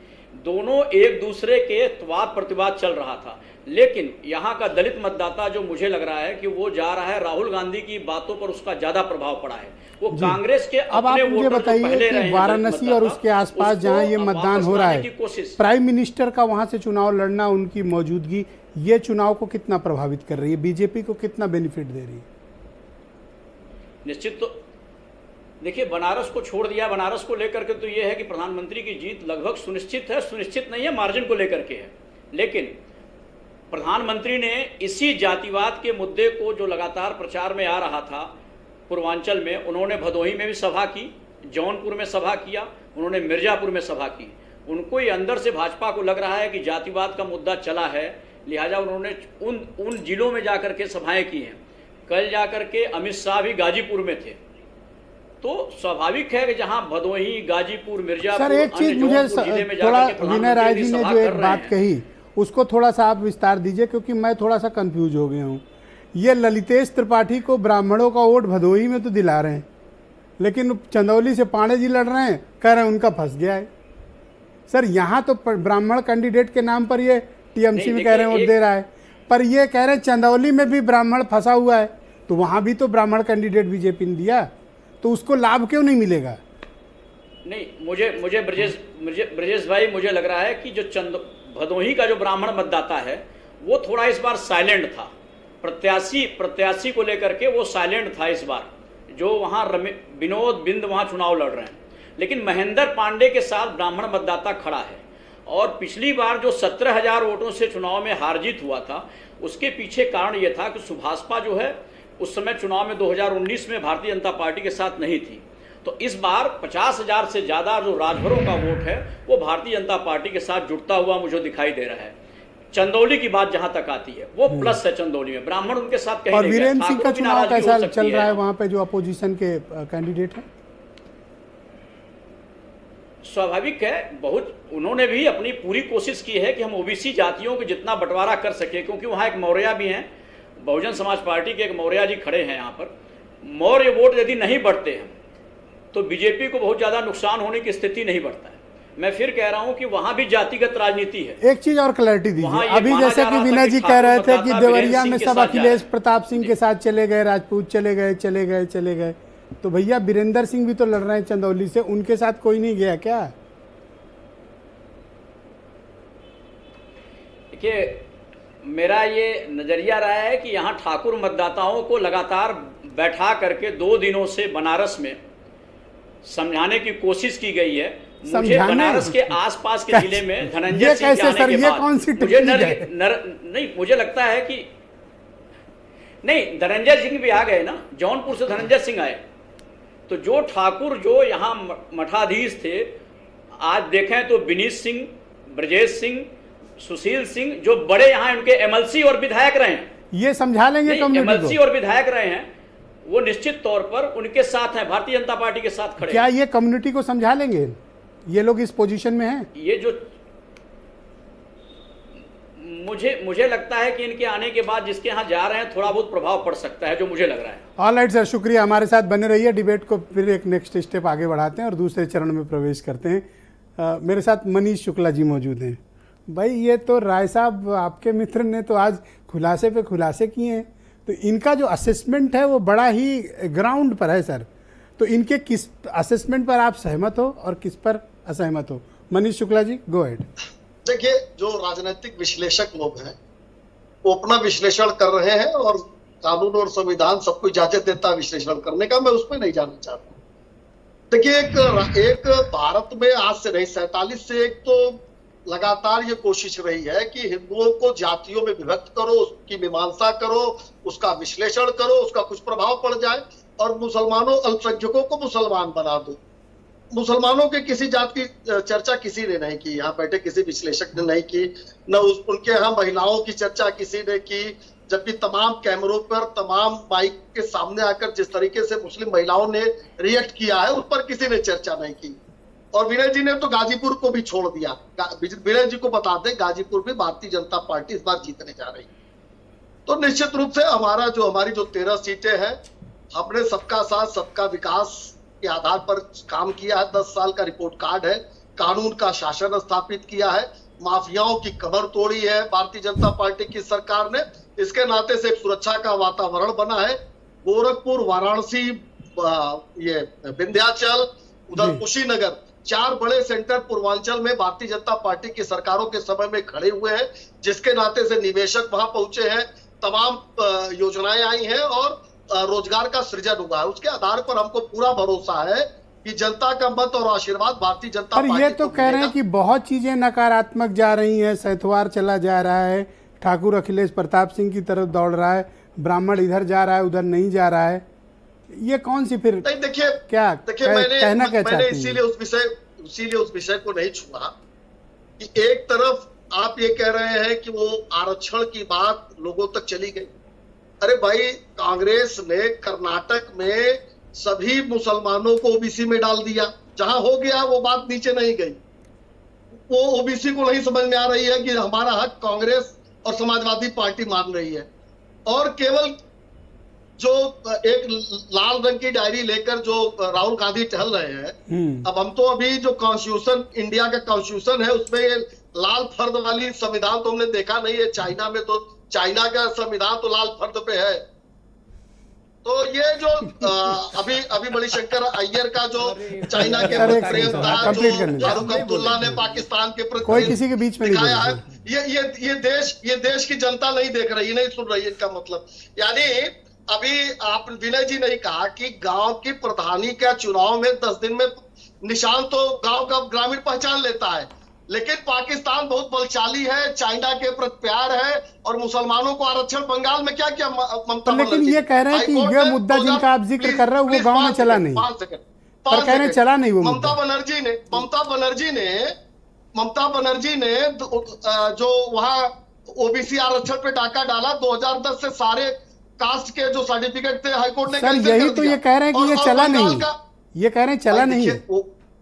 Speaker 8: दोनों एक दूसरे के वाद प्रतिवाद चल रहा था। लेकिन यहाँ का दलित मतदाता जो मुझे लग रहा है कि वो जा रहा है, राहुल गांधी की बातों पर उसका ज्यादा प्रभाव पड़ा है। वो कांग्रेस के
Speaker 1: अब आप मुझे बताइए कि वाराणसी और उसके आसपास जहां ये मतदान हो रहा है, प्राइम मिनिस्टर का वहां से चुनाव लड़ना, उनकी मौजूदगी, ये चुनाव को कितना प्रभावित कर रही है, बीजेपी को कितना बेनिफिट दे रही है?
Speaker 8: निश्चित तो देखिए, बनारस को छोड़ दिया, बनारस को लेकर के तो ये है कि प्रधानमंत्री की जीत लगभग सुनिश्चित है, सुनिश्चित नहीं है, मार्जिन को लेकर के है। लेकिन प्रधानमंत्री ने इसी जातिवाद के मुद्दे को जो लगातार प्रचार में आ रहा था पूर्वांचल में, उन्होंने भदोही में भी सभा की, जौनपुर में सभा किया, उन्होंने मिर्जापुर में सभा की। उनको ये अंदर से भाजपा को लग रहा है कि जातिवाद का मुद्दा चला है, लिहाजा उन्होंने उन जिलों में जाकर के सभाएं की हैं। कल जाकर के अमित शाह भी गाजीपुर में थे। तो स्वाभाविक है कि जहां भदोही, गाजीपुर, मिर्जापुर,
Speaker 1: सर एक चीज मुझे थोड़ा विनय राय जी ने जो एक बात कही उसको थोड़ा सा आप विस्तार दीजिए, क्योंकि मैं थोड़ा सा कंफ्यूज हो गया हूँ। ये ललितेश त्रिपाठी को ब्राह्मणों का वोट भदोही में तो दिला रहे हैं, लेकिन चंदौली से पांडे जी लड़ रहे हैं, कह रहे हैं उनका फंस गया है। सर यहाँ तो ब्राह्मण कैंडिडेट के नाम पर ये टीएमसी में कह रहे हैं वोट दे रहा है, पर ये कह रहे हैं चंदौली में भी ब्राह्मण फंसा हुआ है, तो वहाँ भी तो ब्राह्मण कैंडिडेट बीजेपी ने दिया, तो उसको लाभ क्यों नहीं मिलेगा?
Speaker 8: नहीं, मुझे ब्रजेश भाई, मुझे लग रहा है कि जो भदोही का जो ब्राह्मण मतदाता है वो थोड़ा इस बार साइलेंट था। प्रत्याशी को लेकर के वो साइलेंट था इस बार, जो वहाँ विनोद बिंद वहाँ चुनाव लड़ रहे हैं। लेकिन महेंद्र पांडे के साथ ब्राह्मण मतदाता खड़ा है, और पिछली बार जो 17,000 वोटों से चुनाव में हार जीत हुआ था, उसके पीछे कारण ये था कि सुभाषपा जो है उस समय चुनाव में 2019 में भारतीय जनता पार्टी के साथ नहीं थी। तो इस बार 50,000 से ज़्यादा जो राजभरों का वोट है वो भारतीय जनता पार्टी के साथ जुड़ता हुआ मुझे दिखाई दे रहा है। चंदौली की बात जहां तक आती है वो प्लस है, चंदौली में ब्राह्मण उनके साथ कहीं
Speaker 1: और
Speaker 8: नहीं।
Speaker 1: वीरेंद्र सिंह का चुनाव कैसा चल रहा है वहां पे, जो अपोजिशन के कैंडिडेट हैं?
Speaker 8: स्वाभाविक है, बहुत उन्होंने भी अपनी पूरी कोशिश की है कि हम ओबीसी जातियों को जितना बंटवारा कर सके, क्योंकि वहाँ एक मौर्या भी हैं, बहुजन समाज पार्टी के एक मौर्या जी खड़े हैं यहाँ पर। मौर्य वोट यदि नहीं बढ़ते हैं तो बीजेपी को बहुत ज़्यादा नुकसान होने की स्थिति नहीं बढ़ता है। मैं फिर कह रहा हूँ कि वहाँ भी जातिगत राजनीति है।
Speaker 1: एक चीज़ और क्लैरिटी दीजिए, अभी जैसे कि विनय जी कह रहे थे कि देवरिया में सब अखिलेश प्रताप सिंह के साथ चले गए, राजपूत चले गए, तो भैया वीरेंद्र सिंह भी तो लड़ रहे हैं चंदौली से, उनके साथ कोई नहीं गया क्या?
Speaker 8: देखिए, मेरा ये नजरिया रहा है कि यहाँ ठाकुर मतदाताओं को लगातार बैठा करके 2 दिनों से बनारस में समझाने की कोशिश की गई है। मुझे बनारस के आसपास के जिले में धनंजय सिंह के आने के बाद नहीं, मुझे लगता है कि नहीं, धनंजय सिंह भी आ गए ना, जौनपुर से धनंजय सिंह आए, तो जो ठाकुर जो यहाँ मठाधीश थे, आज देखें तो विनीत सिंह, ब्रजेश सिंह, सुशील सिंह, जो बड़े यहाँ उनके एमएलसी और विधायक रहे हैं,
Speaker 1: ये समझा लेंगे
Speaker 8: एमएलसी और विधायक रहे हैं, वो निश्चित तौर पर उनके साथ हैं, भारतीय जनता पार्टी के साथ खड़े।
Speaker 1: क्या ये कम्युनिटी को समझा लेंगे? ये लोग इस पोजीशन में हैं?
Speaker 8: ये जो मुझे लगता है कि इनके आने के बाद जिसके यहाँ जा रहे हैं थोड़ा बहुत प्रभाव पड़ सकता है, जो मुझे लग रहा है।
Speaker 1: ऑल राइट सर, शुक्रिया, हमारे साथ बने रहिए। डिबेट को फिर एक नेक्स्ट स्टेप आगे बढ़ाते हैं और दूसरे चरण में प्रवेश करते हैं। मेरे साथ मनीष शुक्ला जी मौजूद हैं। भाई ये तो राय साहब आपके मित्र ने तो आज खुलासे पे खुलासे किए हैं, तो इनका जो असेसमेंट है वो बड़ा ही ग्राउंड पर है सर, तो इनके किस असेसमेंट पर आप सहमत हो और किस पर असहमत हो? Manish Shukla ji, go ahead.
Speaker 4: देखिए, जो राजनीतिक विश्लेषक लोग हैं वो अपना विश्लेषण कर रहे हैं और कानून और संविधान सबको इजाजत देता है विश्लेषण करने का, मैं उसमें नहीं जाना चाहता। देखिए, एक भारत में आज से नहीं 47 से एक तो लगातार ये कोशिश रही है कि हिंदुओं को जातियों में विभक्त करो, उसकी मीमांसा करो, उसका विश्लेषण करो, उसका कुछ प्रभाव पड़ जाए और मुसलमानों अल्पसंख्यकों को मुसलमान बना दो। मुसलमानों के किसी जात की चर्चा किसी ने नहीं की, यहाँ बैठे किसी विश्लेषक ने नहीं की, न उनके यहाँ महिलाओं की चर्चा किसी ने की, जबकि तमाम कैमरों पर तमाम माइक के सामने आकर जिस तरीके से मुस्लिम महिलाओं ने रिएक्ट किया है उस पर किसी ने चर्चा नहीं की। और विनय जी ने तो गाजीपुर को भी छोड़ दिया। विनय जी को बता दें, गाजीपुर में भारतीय जनता पार्टी इस बार जीतने जा रही है। तो निश्चित रूप से हमारी जो 13 सीटें हैं, हमने सबका साथ सबका विकास के आधार पर काम किया है। 10 साल का रिपोर्ट कार्ड है, कानून का शासन स्थापित किया है, माफियाओं की कमर तोड़ी है भारतीय जनता पार्टी की सरकार ने। इसके नाते से एक सुरक्षा का वातावरण बना है। गोरखपुर, वाराणसी, ये विंध्याचल, उधर कुशीनगर, 4 बड़े सेंटर पूर्वांचल में भारतीय जनता पार्टी की सरकारों के समय में खड़े हुए हैं, जिसके नाते से निवेशक वहां पहुंचे हैं, तमाम योजनाएं आई हैं और रोजगार का सृजन हुआ है। उसके आधार पर हमको पूरा भरोसा है कि जनता का मत और आशीर्वाद भारतीय जनता
Speaker 1: पर
Speaker 4: पार्टी
Speaker 1: ये तो कह रहे हैं कि बहुत चीजें नकारात्मक जा रही हैं, सैतवार चला जा रहा है, ठाकुर अखिलेश प्रताप सिंह की तरफ दौड़ रहा है, ब्राह्मण इधर जा रहा है उधर नहीं जा रहा है। ये कौन सी फिर
Speaker 4: नहीं, देखिए
Speaker 1: क्या
Speaker 4: मैंने इसीलिए उस विषय को नहीं छुआ कि एक तरफ आप ये कह रहे हैं कि वो आरक्षण की बात लोगों तक चली गई। अरे भाई, कांग्रेस ने कर्नाटक में सभी मुसलमानों को ओबीसी में डाल दिया, जहां हो गया वो बात नीचे नहीं गई। वो ओबीसी को नहीं समझ में आ रही है कि हमारा हक कांग्रेस और समाजवादी पार्टी मान रही है, और केवल जो एक लाल रंग की डायरी लेकर जो राहुल गांधी टहल रहे हैं। अब हम तो अभी जो कॉन्स्टिट्यूशन, इंडिया का कॉन्स्टिट्यूशन है, उसमें ये लाल फर्द वाली संविधान तो हमने देखा नहीं है। चाइना में तो चाइना का संविधान तो लाल फर्द पे है। तो ये जो अभी मणिशंकर अय्यर का जो चाइना के प्रति प्रेम था, जो फारूक अब्दुल्ला ने पाकिस्तान के प्रति
Speaker 1: कोई किसी के बीच में
Speaker 4: दिखाया है, ये देश की जनता नहीं देख रही, नहीं सुन रही। इनका मतलब यानी अभी आप विनय जी ने कहा कि गांव की प्रधानी का चुनाव में 10 दिन में निशान तो गांव का ग्रामीण पहचान लेता है, लेकिन पाकिस्तान बहुत बलशाली है, चाइना के प्रति प्यार है, और मुसलमानों को आरक्षण बंगाल में क्या किया ममता बनर्जी।
Speaker 1: लेकिन ये कह रहे हैं कि यह मुद्दा जिनका आप जिक्र कर रहे हो वो गांव में चला नहीं, पर कह रहे हैं चला नहीं वो
Speaker 4: ममता बनर्जी ने जो वहां ओबीसी आरक्षण पे डाका डाला, 2010 से सारे कास्ट के जो सर्टिफिकेट थे हाईकोर्ट ने
Speaker 1: सर यही तो ये कह रहे हैं कि ये चला नहीं, ये कह रहे हैं चला नहीं है।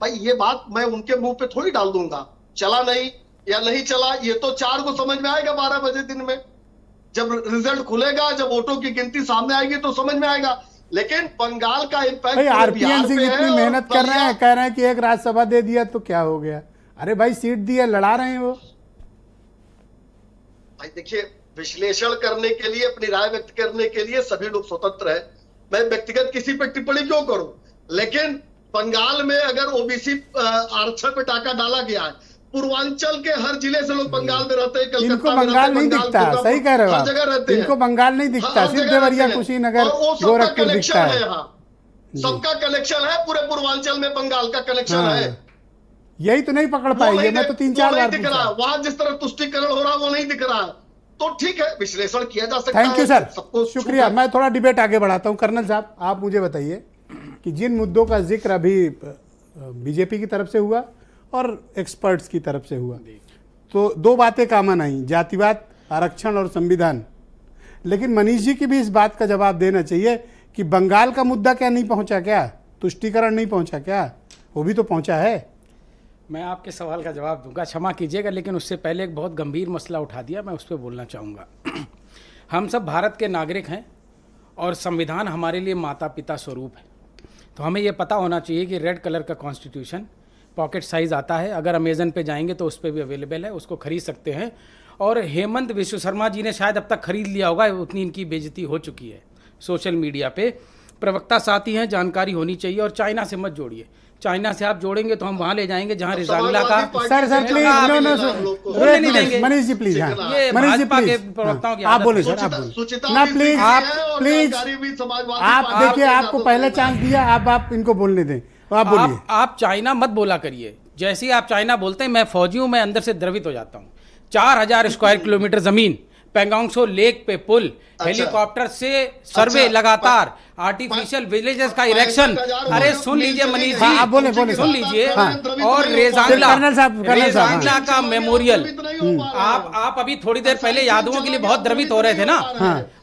Speaker 4: भाई ये बात मैं उनके मुंह पे थोड़ी डाल दूंगा, चला नहीं या नहीं चला, ये तो 4 को समझ में आएगा 12 बजे दिन में, जब रिजल्ट खुलेगा, जब वोटों की गिनती सामने आएगी तो समझ में आएगा। लेकिन बंगाल का इम्पैक्ट
Speaker 1: आरपीएन सिंह इतनी मेहनत कर रहे हैं, कह रहे हैं कि एक राज्यसभा दे दिया तो क्या हो गया। अरे भाई सीट दी है, लड़ा रहे हैं वो।
Speaker 4: भाई देखिए, विश्लेषण करने के लिए, अपनी राय व्यक्त करने के लिए सभी लोग स्वतंत्र है। मैं व्यक्तिगत किसी पर टिप्पणी क्यों करूं, लेकिन बंगाल में अगर ओबीसी आरक्षण पे टाका डाला गया है, पूर्वांचल के हर जिले से लोग बंगाल में रहते हैं,
Speaker 1: इनको बंगाल नहीं दिखता, सही कह रहे हो आप, इनको बंगाल नहीं दिखता, सिर्फ देवरिया, कुशीनगर, गोरखपुर दिखता है।
Speaker 4: सबका कनेक्शन है, पूरे पूर्वांचल में बंगाल का कनेक्शन है।
Speaker 1: यही तो नहीं पकड़ पाएंगे, मैं तो 3-4 बार
Speaker 4: दिख रहा है वहां, जिस तरह तुष्टिकरण हो रहा है वो नहीं दिख रहा है। तो ठीक है, विश्लेषण किया जा सकता है।
Speaker 1: थैंक यू सर, शुक्रिया। मैं थोड़ा डिबेट आगे बढ़ाता हूं। कर्नल साहब, आप मुझे बताइए कि जिन मुद्दों का जिक्र अभी बीजेपी की तरफ से हुआ और एक्सपर्ट्स की तरफ से हुआ, तो 2 बातें कॉमन आई, जातिवाद, आरक्षण और संविधान। लेकिन मनीष जी की भी इस बात का जवाब देना चाहिए कि बंगाल का मुद्दा क्या नहीं पहुंचा, क्या तुष्टीकरण नहीं पहुंचा, क्या वो भी तो पहुंचा है।
Speaker 5: मैं आपके सवाल का जवाब दूंगा, क्षमा कीजिएगा, लेकिन उससे पहले एक बहुत गंभीर मसला उठा दिया, मैं उस पर बोलना चाहूँगा। हम सब भारत के नागरिक हैं और संविधान हमारे लिए माता पिता स्वरूप है। तो हमें ये पता होना चाहिए कि रेड कलर का कॉन्स्टिट्यूशन पॉकेट साइज़ आता है, अगर अमेज़न पे जाएंगे तो उस पर भी अवेलेबल है, उसको खरीद सकते हैं। और हेमंत विश्व शर्मा जी ने शायद अब तक खरीद लिया होगा, उतनी इनकी बेइज्जती हो चुकी है सोशल मीडिया पे। प्रवक्ता साथी हैं, जानकारी होनी चाहिए। और चाइना से मत जोड़िए, चाइना से आप जोड़ेंगे तो हम वहां ले जाएंगे जहां रिजांगला का
Speaker 1: सर प्लीज
Speaker 5: बोलने नहीं देंगे।
Speaker 1: मनीष जी प्लीज, हाँ
Speaker 5: ये
Speaker 1: मनीष जी
Speaker 5: भाजपा के
Speaker 1: प्लीज,
Speaker 5: प्रवक्ताओं की
Speaker 1: आप
Speaker 5: आदत
Speaker 1: बोले
Speaker 5: है।
Speaker 1: सर, आप बोले
Speaker 4: सुचिता
Speaker 1: ना
Speaker 4: भी
Speaker 1: प्लीज,
Speaker 4: देखी
Speaker 1: आप
Speaker 4: है और
Speaker 1: प्लीज,
Speaker 4: जानकारी भी समाजवादी
Speaker 1: आप
Speaker 4: पार्टी
Speaker 1: देखिए,
Speaker 4: के
Speaker 1: आपको
Speaker 4: यादव
Speaker 1: पहले
Speaker 4: को
Speaker 1: चांस दिया, आप इनको बोलने दें, तो आप बोलिए।
Speaker 5: आप चाइना मत बोला करिए। जैसे ही आप चाइना बोलते हैं, मैं फौजी हूं, मैं अंदर से द्रवित हो जाता हूं। 4000 स्क्वायर किलोमीटर जमीन, पेंगोंगसो लेक पे पुल, हेलीकॉप्टर से सर्वे लगातार, आर्टिफिशियल विलेजेस का इरेक्शन। अरे सुन लीजिए मनीष जी,
Speaker 1: आप बोले
Speaker 5: सुन लीजिए।
Speaker 1: हाँ।
Speaker 5: और रेजांगला
Speaker 1: कर्नल
Speaker 5: का मेमोरियल, आप अभी थोड़ी देर पहले यादवों के लिए बहुत द्रवित हो रहे थे ना।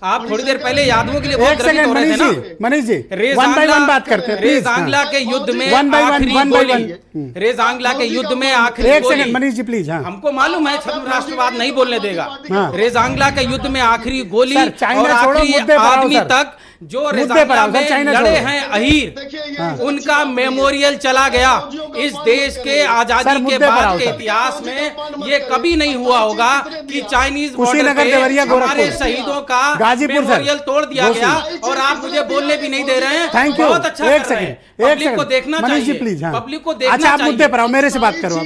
Speaker 5: आप थोड़ी देर पहले यादवों के लिए बहुत द्रवित हो रहे थे ना।
Speaker 1: Manish ji one by one बात करते हैं प्लीज।
Speaker 5: रेजांगला के युद्ध में
Speaker 1: वन बाय वन,
Speaker 5: रेजांगला के युद्ध में आखिरी
Speaker 1: एक
Speaker 5: गोली,
Speaker 1: सेकंड मनीष जी प्लीज। हाँ
Speaker 5: हमको मालूम है छद्म राष्ट्रवाद नहीं बोलने देगा।
Speaker 1: हाँ।
Speaker 5: रेजांगला के युद्ध में आखिरी गोली
Speaker 1: सर, चाइना
Speaker 5: और
Speaker 1: छोड़ो,
Speaker 5: आखिरी
Speaker 1: मुद्दे पर आओ
Speaker 5: आदमी
Speaker 1: सर।
Speaker 5: तक जो
Speaker 1: मुद्दे पर
Speaker 5: रेजांगला
Speaker 1: आओ सर,
Speaker 5: में
Speaker 1: चाइना
Speaker 5: लड़े
Speaker 1: छोड़ो।
Speaker 5: हैं अहीर, उनका मेमोरियल चला गया। इस देश के
Speaker 1: सर,
Speaker 5: आजादी के
Speaker 1: मुद्दे पर
Speaker 5: बाद
Speaker 1: आओ
Speaker 5: के
Speaker 1: सर।
Speaker 5: इतिहास में ये कभी नहीं हुआ होगा कि चाइनीज बॉर्डर
Speaker 1: कुशीनगर,
Speaker 5: पे
Speaker 1: देवरिया, गोरखपुर,
Speaker 5: हमारे शहीदों का
Speaker 1: गाजीपुर सर,
Speaker 5: मेमोरियल तोड़ दिया
Speaker 1: गोशी।
Speaker 5: गया और आप मुझे बोलने भी नहीं दे रहे हैं।
Speaker 1: Thank you.
Speaker 5: बहुत अच्छा
Speaker 1: एक
Speaker 5: कर रहे हैं।
Speaker 1: सेकंड, एक
Speaker 5: पब्लिक को देखना
Speaker 1: सेकंड मनीष जी
Speaker 5: चाहिए,
Speaker 1: प्लीज। हाँ
Speaker 5: पब्लिक को देखना
Speaker 1: अच्छा, आप मुद्दे
Speaker 5: चाहिए।
Speaker 1: पर आओ, मेरे से बात करो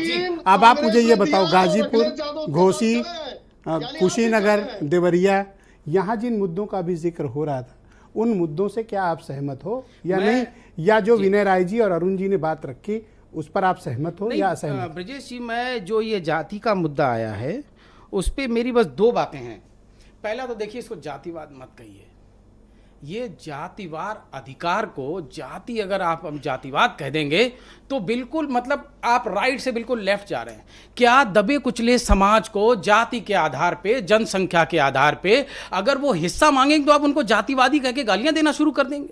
Speaker 1: अब आप मुझे ये बताओ, गाजीपुर, घोसी, कुशीनगर, देवरिया, यहाँ जिन मुद्दों का भी जिक्र हो रहा था, उन मुद्दों से क्या आप सहमत हो या नहीं, या जो विनय राय जी और अरुण जी ने बात रखी उस पर आप सहमत हो या असहमत?
Speaker 5: ब्रजेश जी, मैं जो ये जाति का मुद्दा आया है उस पे मेरी बस दो बातें हैं। पहला तो देखिए, इसको जातिवाद मत कहिए। ये जातिवार अधिकार को जाति, अगर आप हम जातिवाद कह देंगे तो बिल्कुल मतलब आप राइट से बिल्कुल लेफ्ट जा रहे हैं। क्या दबे कुचले समाज को जाति के आधार पे, जनसंख्या के आधार पे अगर वो हिस्सा मांगेंगे तो आप उनको जातिवादी कह के गालियां देना शुरू कर देंगे?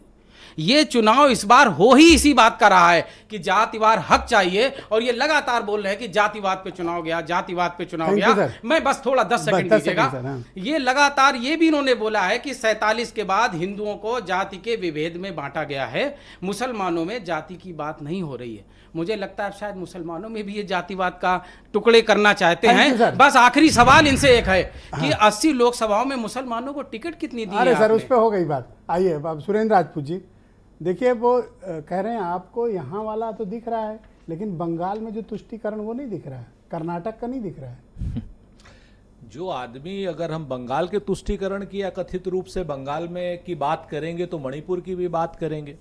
Speaker 5: ये चुनाव इस बार हो ही इसी बात का रहा है कि जातिवार हक चाहिए, और ये लगातार बोल रहे हैं कि जातिवाद पे चुनाव गया, जातिवाद पे चुनाव
Speaker 1: Thank you,
Speaker 5: गया।
Speaker 1: sir.
Speaker 5: मैं बस थोड़ा 10 सेकंड
Speaker 1: 10
Speaker 5: दीजिएगा।
Speaker 1: सेकंड, हाँ।
Speaker 5: ये लगातार ये भी इन्होंने बोला है कि 47 के बाद हिंदुओं को जाति के विभेद में बांटा गया है, मुसलमानों में जाति की बात नहीं हो रही है। मुझे लगता है शायद मुसलमानों में भी ये जातिवाद का टुकड़े करना चाहते
Speaker 1: Thank you,
Speaker 5: हैं।
Speaker 1: sir.
Speaker 5: बस आखिरी सवाल इनसे एक है कि 80 लोकसभाओं में मुसलमानों को टिकट कितनी दी
Speaker 1: अरे
Speaker 5: है
Speaker 1: सर, उस
Speaker 5: आपने?
Speaker 1: पर हो गई बात। आइए अब सुरेंद्र राजपूत जी, देखिए वो कह रहे हैं आपको यहाँ वाला तो दिख रहा है, लेकिन बंगाल में जो तुष्टीकरण वो नहीं दिख रहा है, कर्नाटक का नहीं दिख रहा है।
Speaker 6: जो आदमी, अगर हम बंगाल के तुष्टीकरण की या कथित रूप से बंगाल में की बात करेंगे तो मणिपुर की भी बात करेंगे,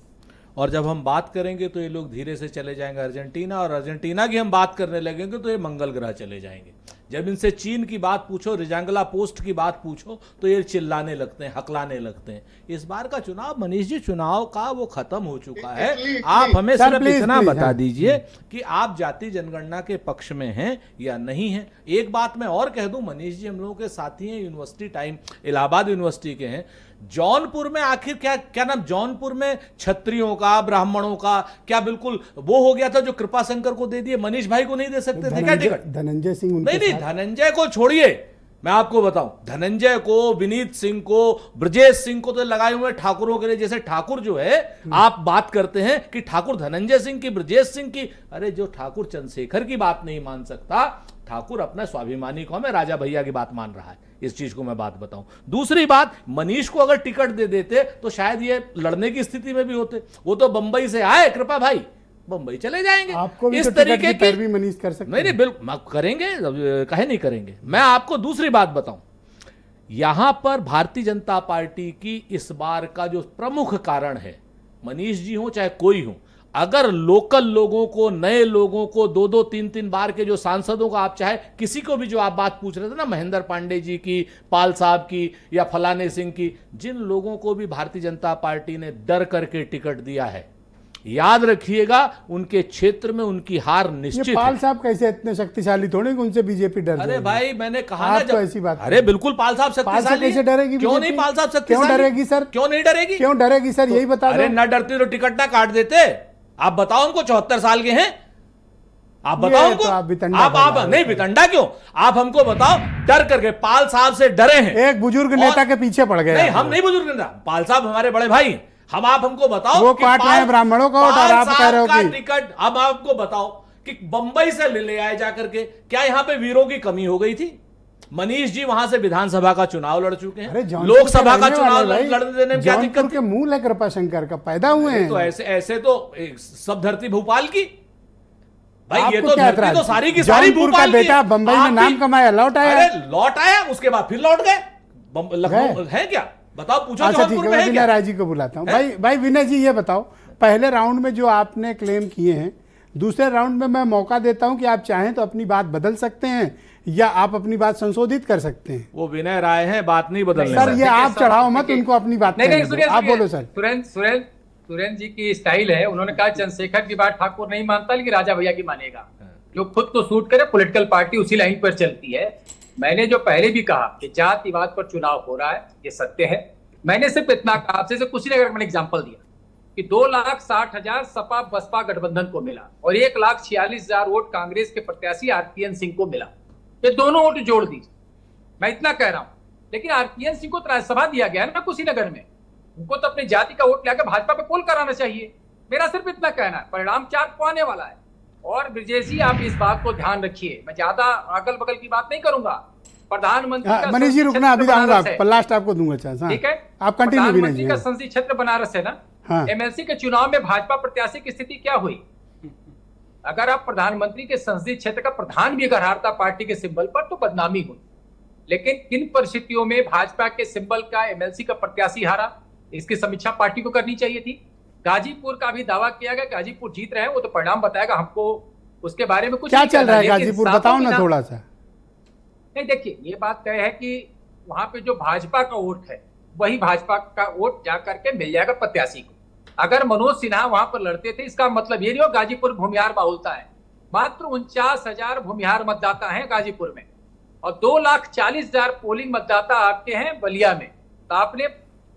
Speaker 6: और जब हम बात करेंगे तो ये लोग धीरे से चले जाएंगे अर्जेंटीना, और अर्जेंटीना की हम बात करने लगेंगे तो ये मंगल ग्रह चले जाएंगे। जब इनसे चीन की बात पूछो, रिजांगला पोस्ट की बात पूछो, तो ये चिल्लाने लगते हैं, हकलाने लगते हैं। इस बार का चुनाव, मनीष जी, चुनाव का वो खत्म हो चुका है। आप हमें
Speaker 1: सर,
Speaker 6: सिर्फ
Speaker 1: प्लीज,
Speaker 6: इतना
Speaker 1: प्लीज,
Speaker 6: बता
Speaker 1: हाँ।
Speaker 6: दीजिए कि आप जाति जनगणना के पक्ष में हैं या नहीं हैं। एक बात मैं और कह दूं, मनीष जी हम लोगों के साथी हैं, यूनिवर्सिटी टाइम इलाहाबाद यूनिवर्सिटी के हैं। जौनपुर में आखिर क्या नाम, जौनपुर में क्षत्रियों का, ब्राह्मणों का क्या बिल्कुल वो हो गया था जो कृपा शंकर को दे दिए, मनीष भाई को नहीं दे सकते थे क्या टिकट?
Speaker 1: धनंजय सिंह उनके
Speaker 6: नहीं,
Speaker 1: साथ-
Speaker 6: धनंजय को छोड़िए, मैं आपको बताऊं, धनंजय को, विनीत सिंह को, ब्रजेश सिंह को तो लगाए हुए ठाकुरों के लिए। जैसे ठाकुर जो है, आप बात करते हैं कि ठाकुर धनंजय सिंह की, ब्रजेश सिंह की, अरे जो ठाकुर चंद्रशेखर की बात नहीं मान सकता, ठाकुर अपना स्वाभिमानी कौम है, राजा भैया की बात मान रहा है। इस चीज को मैं बात बताऊं। दूसरी बात, मनीष को अगर टिकट दे देते तो शायद ये लड़ने की स्थिति में भी होते। वो तो बंबई से आए, कृपा भाई, बंबई चले जाएंगे।
Speaker 1: आपको भी
Speaker 6: इस
Speaker 1: तो टिकट
Speaker 6: तरीके
Speaker 1: की
Speaker 6: की
Speaker 1: पैरवी मनीष कर सकते
Speaker 6: नहीं, नहीं, बिल्कुल करेंगे, कहे नहीं करेंगे। मैं आपको दूसरी बात बताऊं, यहां पर भारतीय जनता पार्टी की इस बार का जो प्रमुख कारण है, मनीष जी हो चाहे कोई हो, अगर लोकल लोगों को, नए लोगों को, 2-2, 3-3 बार के जो सांसदों का, आप चाहे किसी को भी, जो आप बात पूछ रहे थे ना, महेंद्र पांडे जी की, पाल साहब की या फलाने सिंह की, जिन लोगों को भी भारतीय जनता पार्टी ने डर करके टिकट दिया है, याद रखिएगा उनके क्षेत्र में उनकी हार निश्चित
Speaker 1: ये पाल
Speaker 6: है।
Speaker 1: साहब कैसे इतने शक्तिशाली थोड़े कि उनसे बीजेपी डर
Speaker 6: अरे
Speaker 1: जाएगी?
Speaker 6: भाई, मैंने कहा
Speaker 1: आप
Speaker 6: ना,
Speaker 1: तो ऐसी बात
Speaker 6: अरे बिल्कुल पाल साहब
Speaker 1: पाल से
Speaker 6: शक्तिशाली
Speaker 1: कैसे
Speaker 6: है।
Speaker 1: डरेगी
Speaker 6: क्यों
Speaker 1: बीजेपी?
Speaker 6: नहीं पाल साहब
Speaker 1: क्यों
Speaker 6: शक्तिशाली?
Speaker 1: डरेगी सर?
Speaker 6: क्यों नहीं डरेगी?
Speaker 1: क्यों डरेगी सर, यही बता
Speaker 6: अरे
Speaker 1: दो।
Speaker 6: ना डरती तो टिकट ना काट देते। आप बताओ, उनको 74 साल के हैं, आप बताओ
Speaker 1: ये
Speaker 6: उनको।
Speaker 1: तो आप बितंडा
Speaker 6: आप
Speaker 1: फैला रहे
Speaker 6: नहीं,
Speaker 1: हो।
Speaker 6: बितंडा क्यों? आप हमको बताओ, डर करके पाल साहब से डरे हैं।
Speaker 1: एक बुजुर्ग नेता के पीछे पड़ गए
Speaker 6: नहीं,
Speaker 1: आप
Speaker 6: हम
Speaker 1: लोग।
Speaker 6: नहीं बुजुर्ग नेता, पाल साहब हमारे बड़े भाई हैं। हम, आप हमको बताओ
Speaker 1: वो
Speaker 6: कि
Speaker 1: काट रहे हैं ब्राह्मणों का वोट और
Speaker 6: पाल
Speaker 1: आप कह रहे हो
Speaker 6: साहब का
Speaker 1: कि-
Speaker 6: टिकट, अब आपको बताओ कि बंबई से ले आए जाकर के, क्या यहां पे वीरों की कमी हो गई थी? मनीष जी वहां से विधानसभा का चुनाव लड़ चुके
Speaker 1: अरे
Speaker 6: हैं,
Speaker 1: जौनपुर
Speaker 6: लोकसभा
Speaker 1: के
Speaker 6: का
Speaker 1: रहने
Speaker 6: चुनाव
Speaker 1: वाले भाई,
Speaker 6: लड़ने देने में क्या
Speaker 1: जौनपुर
Speaker 6: दिक्कत
Speaker 1: के मूल है कृपाशंकर का, पैदा हुए हैं।
Speaker 6: तो ऐसे तो सब धरती भोपाल की भाई, ये
Speaker 1: आपको
Speaker 6: तो
Speaker 1: क्या
Speaker 6: धरती
Speaker 1: एतराज?
Speaker 6: तो सारी की सारी
Speaker 1: जौनपुर
Speaker 6: भोपाल
Speaker 1: का
Speaker 6: की
Speaker 1: बेटा बंबई में
Speaker 6: आप
Speaker 1: नाम
Speaker 6: भी-
Speaker 1: कमाया, लौट आया।
Speaker 6: अरे लौट आया, उसके बाद फिर लौट गए लखनऊ है क्या? बताओ, पूछो
Speaker 1: अच्छा ठीक
Speaker 6: जौनपुर
Speaker 1: है,
Speaker 6: में
Speaker 1: मैं
Speaker 6: है
Speaker 1: विनय
Speaker 6: क्या?
Speaker 1: राय जी को बुलाता हूँ। भाई विनय जी ये बताओ, पहले राउंड में जो आपने क्लेम किए हैं, दूसरे राउंड में मैं मौका देता हूं कि आप चाहें तो अपनी बात बदल सकते हैं या आप अपनी बात संशोधित कर सकते हैं।
Speaker 6: वो विनय राय है, बात नहीं बदलने
Speaker 1: सर
Speaker 6: वाले।
Speaker 1: ये आप चढ़ाओ मत उनको, अपनी बात
Speaker 7: नहीं
Speaker 1: करने
Speaker 7: नहीं,
Speaker 1: दो।
Speaker 7: सुनिए
Speaker 1: आप बोलो सर।
Speaker 7: सुरेंद्र जी की स्टाइल है। उन्होंने कहा चंद्रशेखर की बात ठाकुर नहीं मानता, लेकिन राजा भैया की मानेगा। जो खुद को सूट करे, पॉलिटिकल पार्टी उसी लाइन पर चलती है। मैंने जो पहले भी कहा कि जातिवाद पर चुनाव हो रहा है, ये सत्य है। मैंने सिर्फ इतना कहा, आपसे से कुछ नहीं, अगर मैंने एग्जाम्पल दिया कि 2,60,000 सपा बसपा गठबंधन को मिला और 1,46,000 वोट कांग्रेस के प्रत्याशी आरपीएन सिंह को मिला। ये दोनों वोट जोड़ दीजिए, मैं इतना कह रहा हूं। लेकिन आरपीएन सिंह को तो राज्यसभा दिया गया ना कुशीनगर में, उनको तो अपनी जाति का वोट लेकर भाजपा पे पोल कराना चाहिए। मेरा सिर्फ इतना कहना है, परिणाम चार्ट को आने वाला है। और ब्रजेश जी आप इस बात को ध्यान रखिए, मैं ज्यादा अगल बगल की बात नहीं करूंगा। प्रधानमंत्री का
Speaker 1: मनीष जी
Speaker 7: संसदीय
Speaker 1: रुकना, अभी
Speaker 7: क्षेत्र
Speaker 1: आऊंगा,
Speaker 7: बनारस है।
Speaker 1: लास्ट आपको दूंगा चांस। हाँ,
Speaker 7: ठीक है,
Speaker 1: आप कंटिन्यू विनय
Speaker 7: प्रधानमंत्री
Speaker 1: जी।
Speaker 7: का संसदीय क्षेत्र बनारस है ना।
Speaker 1: हाँ।
Speaker 7: एमएलसी के चुनाव में भाजपा प्रत्याशी की स्थिति क्या हुई? अगर आप प्रधानमंत्री के संसदीय क्षेत्र का प्रधान भी अगर हारता पार्टी के सिंबल पर, तो बदनामी हुई। लेकिन किन परिस्थितियों में भाजपा के सिंबल का एमएलसी का प्रत्याशी हारा, इसकी समीक्षा पार्टी को करनी चाहिए थी। गाजीपुर का भी दावा किया गया, गाजीपुर जीत रहे हैं, वो तो परिणाम बताएगा, हमको उसके बारे में कुछ
Speaker 1: क्या
Speaker 7: नहीं
Speaker 1: चल
Speaker 7: कहना।
Speaker 1: रहा है
Speaker 7: लेकिन
Speaker 1: गाजीपुर,
Speaker 7: सातों
Speaker 1: बताओ
Speaker 7: के
Speaker 1: ना
Speaker 7: नाम-
Speaker 1: थोड़ा सा।
Speaker 7: नहीं देखिए, ये बात तय है कि वहां पे जो भाजपा का वोट है, वही भाजपा का वोट जाकर के मिल जाएगा प्रत्याशी को। अगर मनोज सिन्हा वहां पर लड़ते थे, इसका मतलब ये नहीं हो गाजीपुर भूमिहार बाहुलता है। मात्र 49,000 भूमिहार मतदाता हैं गाजीपुर में और 2,40,000 पोलिंग मतदाता आपके हैं बलिया में। तो आपने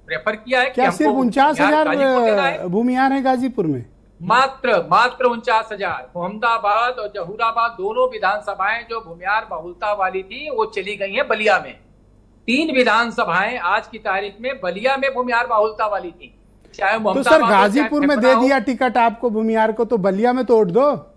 Speaker 7: प्रेफर किया है कि
Speaker 1: क्या
Speaker 7: हमको
Speaker 1: सिर्फ
Speaker 7: गाजीपुर देना है?
Speaker 1: 49,000 भूमिहार है गाजीपुर में?
Speaker 7: मात्र 49,000। मोहम्मदाबाद और जहूराबाद दोनों विधानसभाएं जो भूमिहार बहुलता वाली थी, वो चली गई हैं बलिया में। 3 विधानसभाएं आज की तारीख में बलिया में भूमिहार बहुलता वाली थी। चाहे
Speaker 1: तो
Speaker 7: मोहम्मदाबाद
Speaker 1: सर
Speaker 7: हो, चाहे
Speaker 1: गाजीपुर में दे
Speaker 7: फेफड़ा हो।
Speaker 1: दिया टिकट आपको भूमिहार को, तो बलिया में तो वोट दो,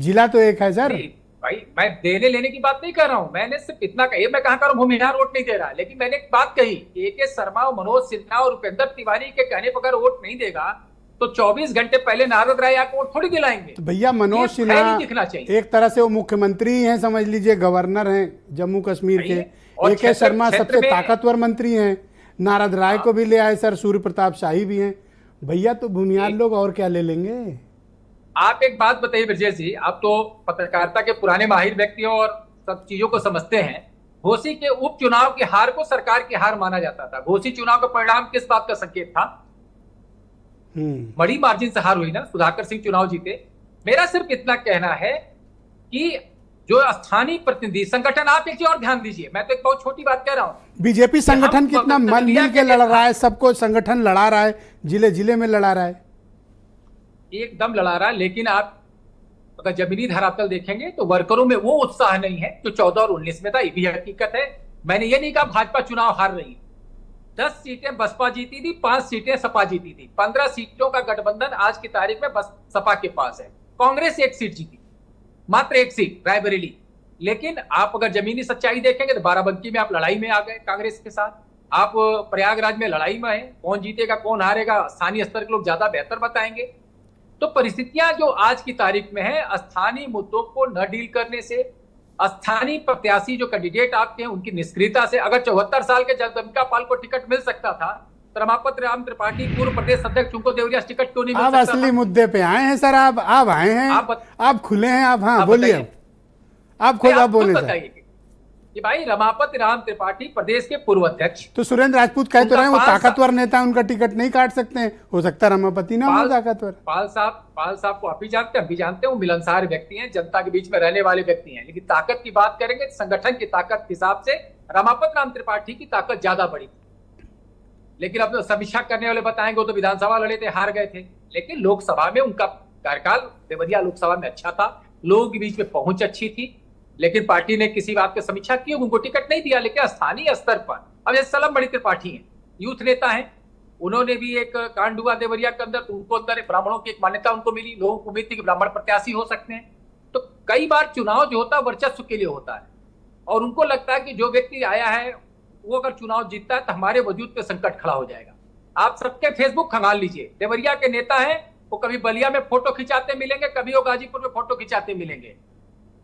Speaker 1: जिला तो एक है सर।
Speaker 7: नहीं, भाई मैं देने लेने की बात नहीं कर रहा हूं। मैंने सिर्फ इतना कही, मैं कहां कर रहा हूं भूमिहार वोट नहीं दे रहा। लेकिन मैंने एक बात कही, AK शर्मा और मनोज सिन्हा और उपेंद्र तिवारी के कहने पर अगर वोट नहीं देगा, तो 24 घंटे पहले नारद राय आपको वोट थोड़ी दिलाएंगे।
Speaker 1: तो भैया मनोज
Speaker 7: ये
Speaker 1: सिन्हा
Speaker 7: नहीं दिखना चाहिए।
Speaker 1: एक तरह से वो मुख्यमंत्री हैं, समझ लीजिए, गवर्नर हैं जम्मू कश्मीर
Speaker 7: भाई,
Speaker 1: के।
Speaker 7: और
Speaker 1: AK शर्मा
Speaker 7: क्षेत्र
Speaker 1: सबसे
Speaker 7: में-
Speaker 1: ताकतवर मंत्री हैं, नारद राय को भी ले आए सर, सूर्य प्रताप शाही भी हैं। भैया तो भूमिहार लोग और क्या ले लेंगे?
Speaker 7: आप एक बात बताइए ब्रजेश जी, आप तो पत्रकारिता के पुराने माहिर व्यक्ति हैं और सब चीजों को समझते हैं। घोसी के उपचुनाव की हार को सरकार की हार माना जाता था। घोसी चुनाव का परिणाम किस बात का संकेत था? बड़ी मार्जिन से हार हुई ना, सुधाकर सिंह चुनाव जीते। मेरा सिर्फ इतना कहना है कि जो स्थानीय प्रतिनिधि संगठन, आप एक चीज और ध्यान दीजिए, मैं तो एक बहुत छोटी बात कह रहा हूं।
Speaker 1: बीजेपी संगठन
Speaker 7: हम
Speaker 1: कितना
Speaker 7: पवित्र
Speaker 1: मिल
Speaker 7: लिया
Speaker 1: के
Speaker 7: के
Speaker 1: लड़ रहा है, सबको संगठन लड़ा रहा है, जिले जिले में लड़ा रहा है।
Speaker 7: एकदम लड़ा रहा है, लेकिन आप अगर जमीनी धरातल देखेंगे तो वर्करों में वो उत्साह नहीं है जो 14 और 19 में था। ये भी हकीकत है। मैंने ये नहीं कहा भाजपा चुनाव हार रही है। 10 सीटें बसपा जीती थी, 5 सीटें सपा जीती थी। 15 सीटों का गठबंधन आज की तारीख में बस सपा के पास है। कांग्रेस 1 सीट जीती, मात्र 1 सीट रायबरेली। लेकिन आप अगर जमीनी सच्चाई देखेंगे तो बाराबंकी में आप लड़ाई में आ गए कांग्रेस के साथ। आप प्रयागराज में लड़ाई में हैं। कौन जीतेगा कौन हारेगा स्थानीय स्तर के लोग ज्यादा बेहतर बताएंगे। तो परिस्थितियां जो आज की तारीख में है, स्थानीय मुद्दों को न डील करने से, स्थानीय प्रत्याशी जो कैंडिडेट आपके हैं उनकी निष्क्रियता से। अगर 74 साल के जगदम्बिका पाल को टिकट मिल सकता था, तो रमापति राम त्रिपाठी पूर्व प्रदेश अध्यक्ष उनको देवरिया टिकट क्यों नहीं मिल
Speaker 1: आप
Speaker 7: सकता
Speaker 1: असली
Speaker 7: था?
Speaker 1: मुद्दे पे आए हैं सर, आप आए हैं, आप खुले हैं, आप हाँ
Speaker 7: आप
Speaker 1: बोलिए,
Speaker 7: बताइए।
Speaker 1: आप खुद आप
Speaker 7: खुद
Speaker 1: बोले सर।
Speaker 7: बताइए कि भाई रमापति राम त्रिपाठी प्रदेश के पूर्व अध्यक्ष,
Speaker 1: तो सुरेंद्र राजपूत कह तो
Speaker 7: उनका
Speaker 1: रहे हैं वो
Speaker 7: 5 साल-
Speaker 1: ताकतवर नेता, उनका टिकट नहीं काट सकते हैं। हो सकता है रमापति ना हो ताकतवर।
Speaker 7: पाल साहब को आप भी जानते हैं, हम भी जानते हैं, वो मिलनसार व्यक्ति हैं, जनता के बीच में रहने वाले व्यक्ति हैं। लेकिन ताकत की बात करेंगे, संगठन की ताकत के हिसाब से रमापति राम त्रिपाठी की ताकत ज्यादा बड़ी थी। लेकिन अब समीक्षा करने वाले बताएंगे वो तो विधानसभा लड़े थे, हार गए थे। लेकिन लोकसभा में उनका कार्यकाल देवरिया लोकसभा में अच्छा था, लोगों के बीच में पहुंच अच्छी थी। लेकिन पार्टी ने किसी बात की समीक्षा की, उनको टिकट नहीं दिया। लेकिन स्थानीय स्तर पर अब जैसे सलम बड़ी त्रिपाठी हैं, यूथ नेता हैं, उन्होंने भी एक कांड हुआ देवरिया के अंदर, तो उनको अंदर ब्राह्मणों की एक मान्यता उनको मिली। लोगों को उम्मीद थी कि ब्राह्मण प्रत्याशी हो सकते हैं। तो कई बार चुनाव जो होता है वर्चस्व के लिए होता है। और उनको लगता है कि जो व्यक्ति आया है वो अगर चुनाव जीतता है तो हमारे वजूद पे संकट खड़ा हो जाएगा। आप सबके फेसबुक खंगाल लीजिए, देवरिया के नेता हैं, वो कभी बलिया में फोटो खिंचाते मिलेंगे, कभी वो गाजीपुर में फोटो खिंचाते मिलेंगे।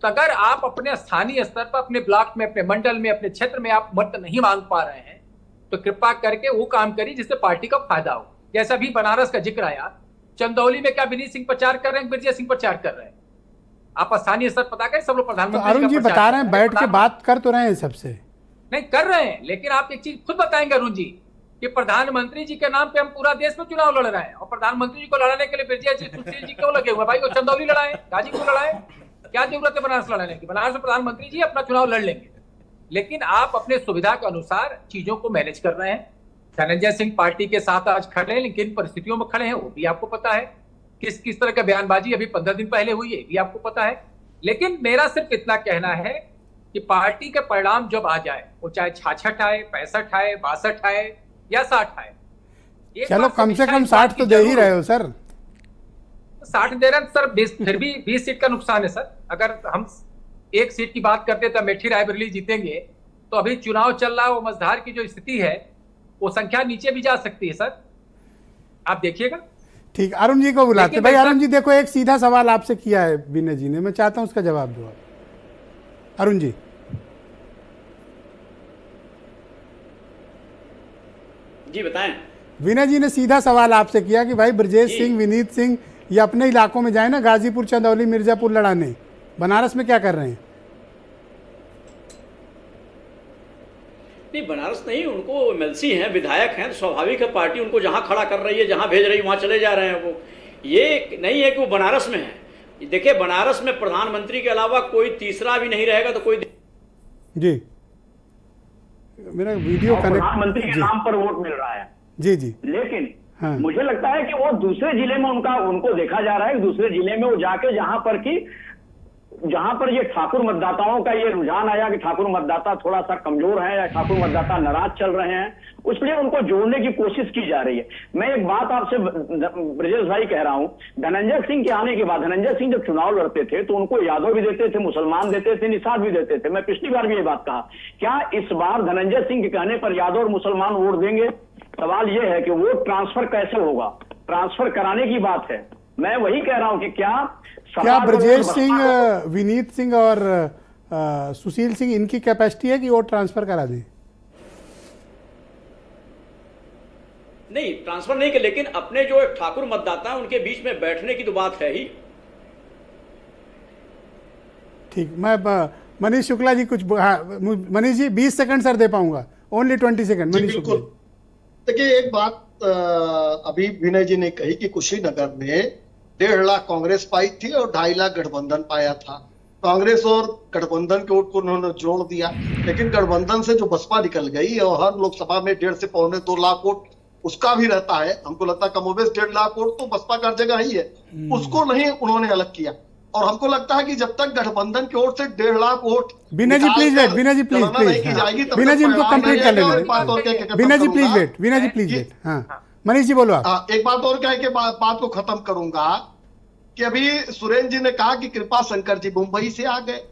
Speaker 7: तो अगर आप अपने स्थानीय स्तर पर, अपने ब्लॉक में, अपने मंडल में, अपने क्षेत्र में आप मत नहीं मांग पा रहे हैं, तो कृपा करके वो काम करिए जिससे पार्टी का फायदा हो। जैसा भी बनारस का जिक्र आया, चंदौली में क्या विनीत सिंह प्रचार कर रहे हैं, ब्रजेश सिंह प्रचार कर रहे हैं? आप स्थानीय स्तर पता करें, सब लोग
Speaker 1: तो
Speaker 7: प्रधानमंत्री
Speaker 1: अरुण जी बता रहे हैं बैठ के बात कर तो रहे हैं सबसे,
Speaker 7: नहीं कर रहे हैं, लेकिन आप एक चीज खुद बताएंगे अरुण जी कि प्रधानमंत्री जी के नाम पे हम पूरा देश में चुनाव लड़ रहे हैं, और प्रधानमंत्री जी को लड़ाने के लिए ब्रजेश जी, सुशील जी क्यों लगे हुए? भाई वो चंदौली लड़ाए, गाजीपुर लड़ाए, क्या जरूरत है बनारस लड़ाने की? बनारस में प्रधानमंत्री जी अपना चुनाव लड़ लेंगे। लेकिन आप अपने सुविधा के अनुसार चीजों को मैनेज कर रहे हैं। धनंजय सिंह पार्टी के साथ आज खड़े हैं, लेकिन परिस्थितियों में खड़े हैं वो भी आपको पता है। किस किस तरह का बयानबाजी अभी 15 दिन पहले हुई है भी आपको पता है। लेकिन मेरा सिर्फ इतना कहना है कि पार्टी के परिणाम जब आ जाए, वो चाहे 66 आए, 65 आए, 62 आए या 60 आए,
Speaker 1: चलो कम से कम 60 तो दे ही रहे हो सर।
Speaker 7: 60 दे रहे हैं सर, फिर भी 20 सीट का नुकसान है सर। अगर हम एक सीट की बात करते तो अमेठी रायबरेली जीतेंगे, तो अभी चुनाव चल रहा है, वो मझधार की जो स्थिति है वो संख्या नीचे भी जा सकती है सर, आप देखिएगा।
Speaker 1: ठीक, अरुण जी को बुलाते। भाई अरुण जी देखो, एक सीधा सवाल आपसे किया है विनय जी ने, मैं चाहता हूं उसका जवाब दो आप। अरुण जी
Speaker 8: जी बताएं।
Speaker 1: विनय जी ने सीधा सवाल आपसे किया कि भाई ब्रजेश सिंह, विनीत सिंह ये अपने इलाकों में जाए ना, गाजीपुर, चंदौली, मिर्जापुर लड़ाने, बनारस में क्या कर रहे हैं?
Speaker 8: नहीं, बनारस नहीं, उनको एमएलसी हैं, विधायक हैं, तो स्वाभाविक है पार्टी उनको जहां खड़ा कर रही है, जहां भेज रही है वहां चले जा रहे हैं वो। ये नहीं है कि वो बनारस में है। देखिए, बनारस में प्रधानमंत्री के अलावा कोई तीसरा भी नहीं रहेगा तो कोई।
Speaker 1: जी मेरा वीडियो कनेक्ट,
Speaker 9: प्रधानमंत्री के नाम पर वोट मिल रहा है।
Speaker 1: जी जी,
Speaker 9: लेकिन
Speaker 1: हाँ।
Speaker 9: मुझे लगता है कि वो दूसरे जिले में उनको देखा जा रहा है, दूसरे जिले में वो जाके जहां पर ये ठाकुर मतदाताओं का ये रुझान आया कि ठाकुर मतदाता थोड़ा सा कमजोर है या ठाकुर मतदाता नाराज चल रहे हैं, उसलिए उनको जोड़ने की कोशिश की जा रही है। मैं एक बात आपसे ब्रजेश भाई कह रहा हूं, धनंजय सिंह के आने के बाद, धनंजय सिंह जब चुनाव लड़ते थे तो उनको यादव भी देते थे, मुसलमान देते थे, निषाद भी देते थे। मैं पिछली बार भी ये बात कहा, क्या इस बार धनंजय सिंह के कहने पर यादव और मुसलमान वोट देंगे? सवाल यह है कि वोट ट्रांसफर कैसे होगा, ट्रांसफर कराने की बात है। मैं वही कह रहा हूं कि क्या
Speaker 1: ब्रजेश सिंह, विनीत सिंह और सुशील सिंह, इनकी कैपेसिटी है कि वोट ट्रांसफर करा दें?
Speaker 8: नहीं, ट्रांसफर नहीं कर, लेकिन अपने जो ठाकुर मतदाता है उनके बीच में बैठने की तो बात है ही।
Speaker 1: ठीक, मैं मनीष शुक्ला जी कुछ, हाँ मनीष जी 20 सेकंड सर दे पाऊंगा, ओनली 20 सेकंड मनीष शुक्ला।
Speaker 4: देखिए, एक बात अभी विनय जी ने कही कि कुशीनगर में 1.5 लाख कांग्रेस पाई थी और 2.5 लाख गठबंधन पाया था। कांग्रेस और गठबंधन के वोट को उन्होंने जोड़ दिया, लेकिन गठबंधन से जो बसपा निकल गई और हर लोकसभा में 1.5 से 1.25-2 लाख वोट उसका भी रहता है। हमको लगता है कमोबेश 1.5 लाख वोट तो बसपा का जगह ही है, उसको नहीं उन्होंने अलग किया। और हमको लगता है कि जब तक गठबंधन की ओर से 1.5 lakh vote,
Speaker 1: Vinay ji please wait, Vinay ji please please, Vinay ji इनको कंप्लीट कर लेंगे। Vinay ji please wait, Vinay ji please wait. हाँ मनीष जी बोलो आप।
Speaker 4: एक बात और कह के बात को खत्म करूंगा कि अभी सुरेंद्र जी ने कहा कि कृपा शंकर जी मुंबई से आ गए।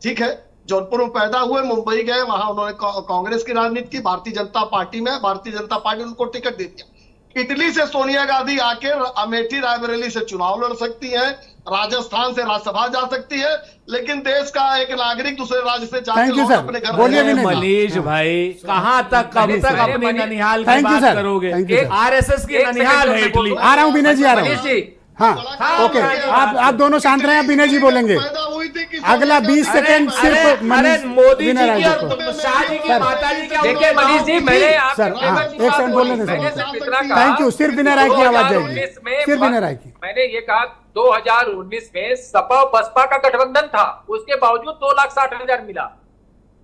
Speaker 4: ठीक है, जौनपुर में पैदा हुए, मुंबई गए, वहां उन्होंने कांग्रेस की राजनीति की, भारतीय जनता पार्टी में, भारतीय जनता पार्टी ने उनको टिकट दे दिया। इटली से सोनिया गांधी आके अमेठी रायबरेली से चुनाव लड़ सकती हैं, राजस्थान से राज्यसभा जा सकती है, लेकिन देश का एक नागरिक दूसरे राज्य से जाकर अपने घर
Speaker 6: बोलिए मनीष भाई, कहाँ तक, कब तक अपने ननिहाल की बात करोगे? आरएसएस की ननिहाल है इटली।
Speaker 1: आ रहा हूँ विनय जी, आ रहा हूँ। हाँ ओके, आप दोनों शांत रहे, विनय जी बोलेंगे। अगला 20 सेकंड सिर्फ
Speaker 6: मोदी जी की और शाह जी की माता जी क्या।
Speaker 7: देखिए मनीष जी, मैंने
Speaker 1: सर एक सेकंड बोलने दें सर, थैंक यू। सिर्फ विनय राय की आवाज जाएगी, सिर्फ विनय राय की।
Speaker 7: मैंने ये कहा 2019 में सपा और बसपा का गठबंधन था, उसके बावजूद 2,60,000 मिला,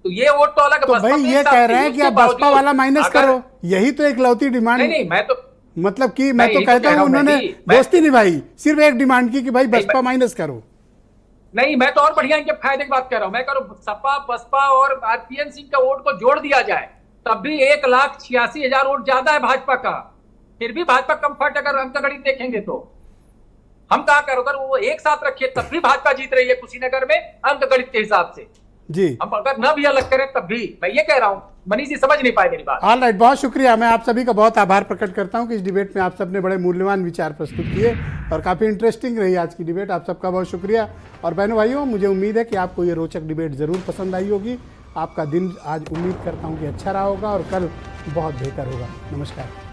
Speaker 7: तो ये वोट तो अलग।
Speaker 1: तो भाई ये कह रहे हैं कि आप बसपा वाला माइनस करो, यही तो एक लौती डिमांड।
Speaker 7: नहीं, मैं तो
Speaker 1: मतलब कि मैं तो कहता हूँ उन्होंने दोस्ती निभाई, सिर्फ एक डिमांड की कि भाई बसपा माइनस करो।
Speaker 7: नहीं, मैं तो और बढ़िया इनके फायदे की बात कर रहा हूं। मैं कह रहा हूं सपा बसपा और आरपीएन सिंह का वोट को जोड़ दिया जाए, तब भी 1,86,000 वोट ज्यादा है भाजपा का। फिर भी भाजपा कम्फर्ट, अगर अंक गणित देखेंगे तो हम कहा करो, अगर वो एक साथ रखिए तब भी भाजपा जीत रही है कुशीनगर में अंक गणित के हिसाब से।
Speaker 1: जी।
Speaker 7: हम अगर न भी अलग करें तब भी मैं ये कह रहा हूँ, मनीष जी समझ नहीं पाए मेरी बात।
Speaker 1: ऑल राइट, बहुत शुक्रिया। मैं आप सभी का बहुत आभार प्रकट करता हूं कि इस डिबेट में आप सबने बड़े मूल्यवान विचार प्रस्तुत किए और काफ़ी इंटरेस्टिंग रही आज की डिबेट। आप सबका बहुत शुक्रिया। और बहनों भाइयों, मुझे उम्मीद है कि आपको ये रोचक डिबेट ज़रूर पसंद आई होगी। आपका दिन आज उम्मीद करता हूँ कि अच्छा रहा होगा और कल बहुत बेहतर होगा। नमस्कार।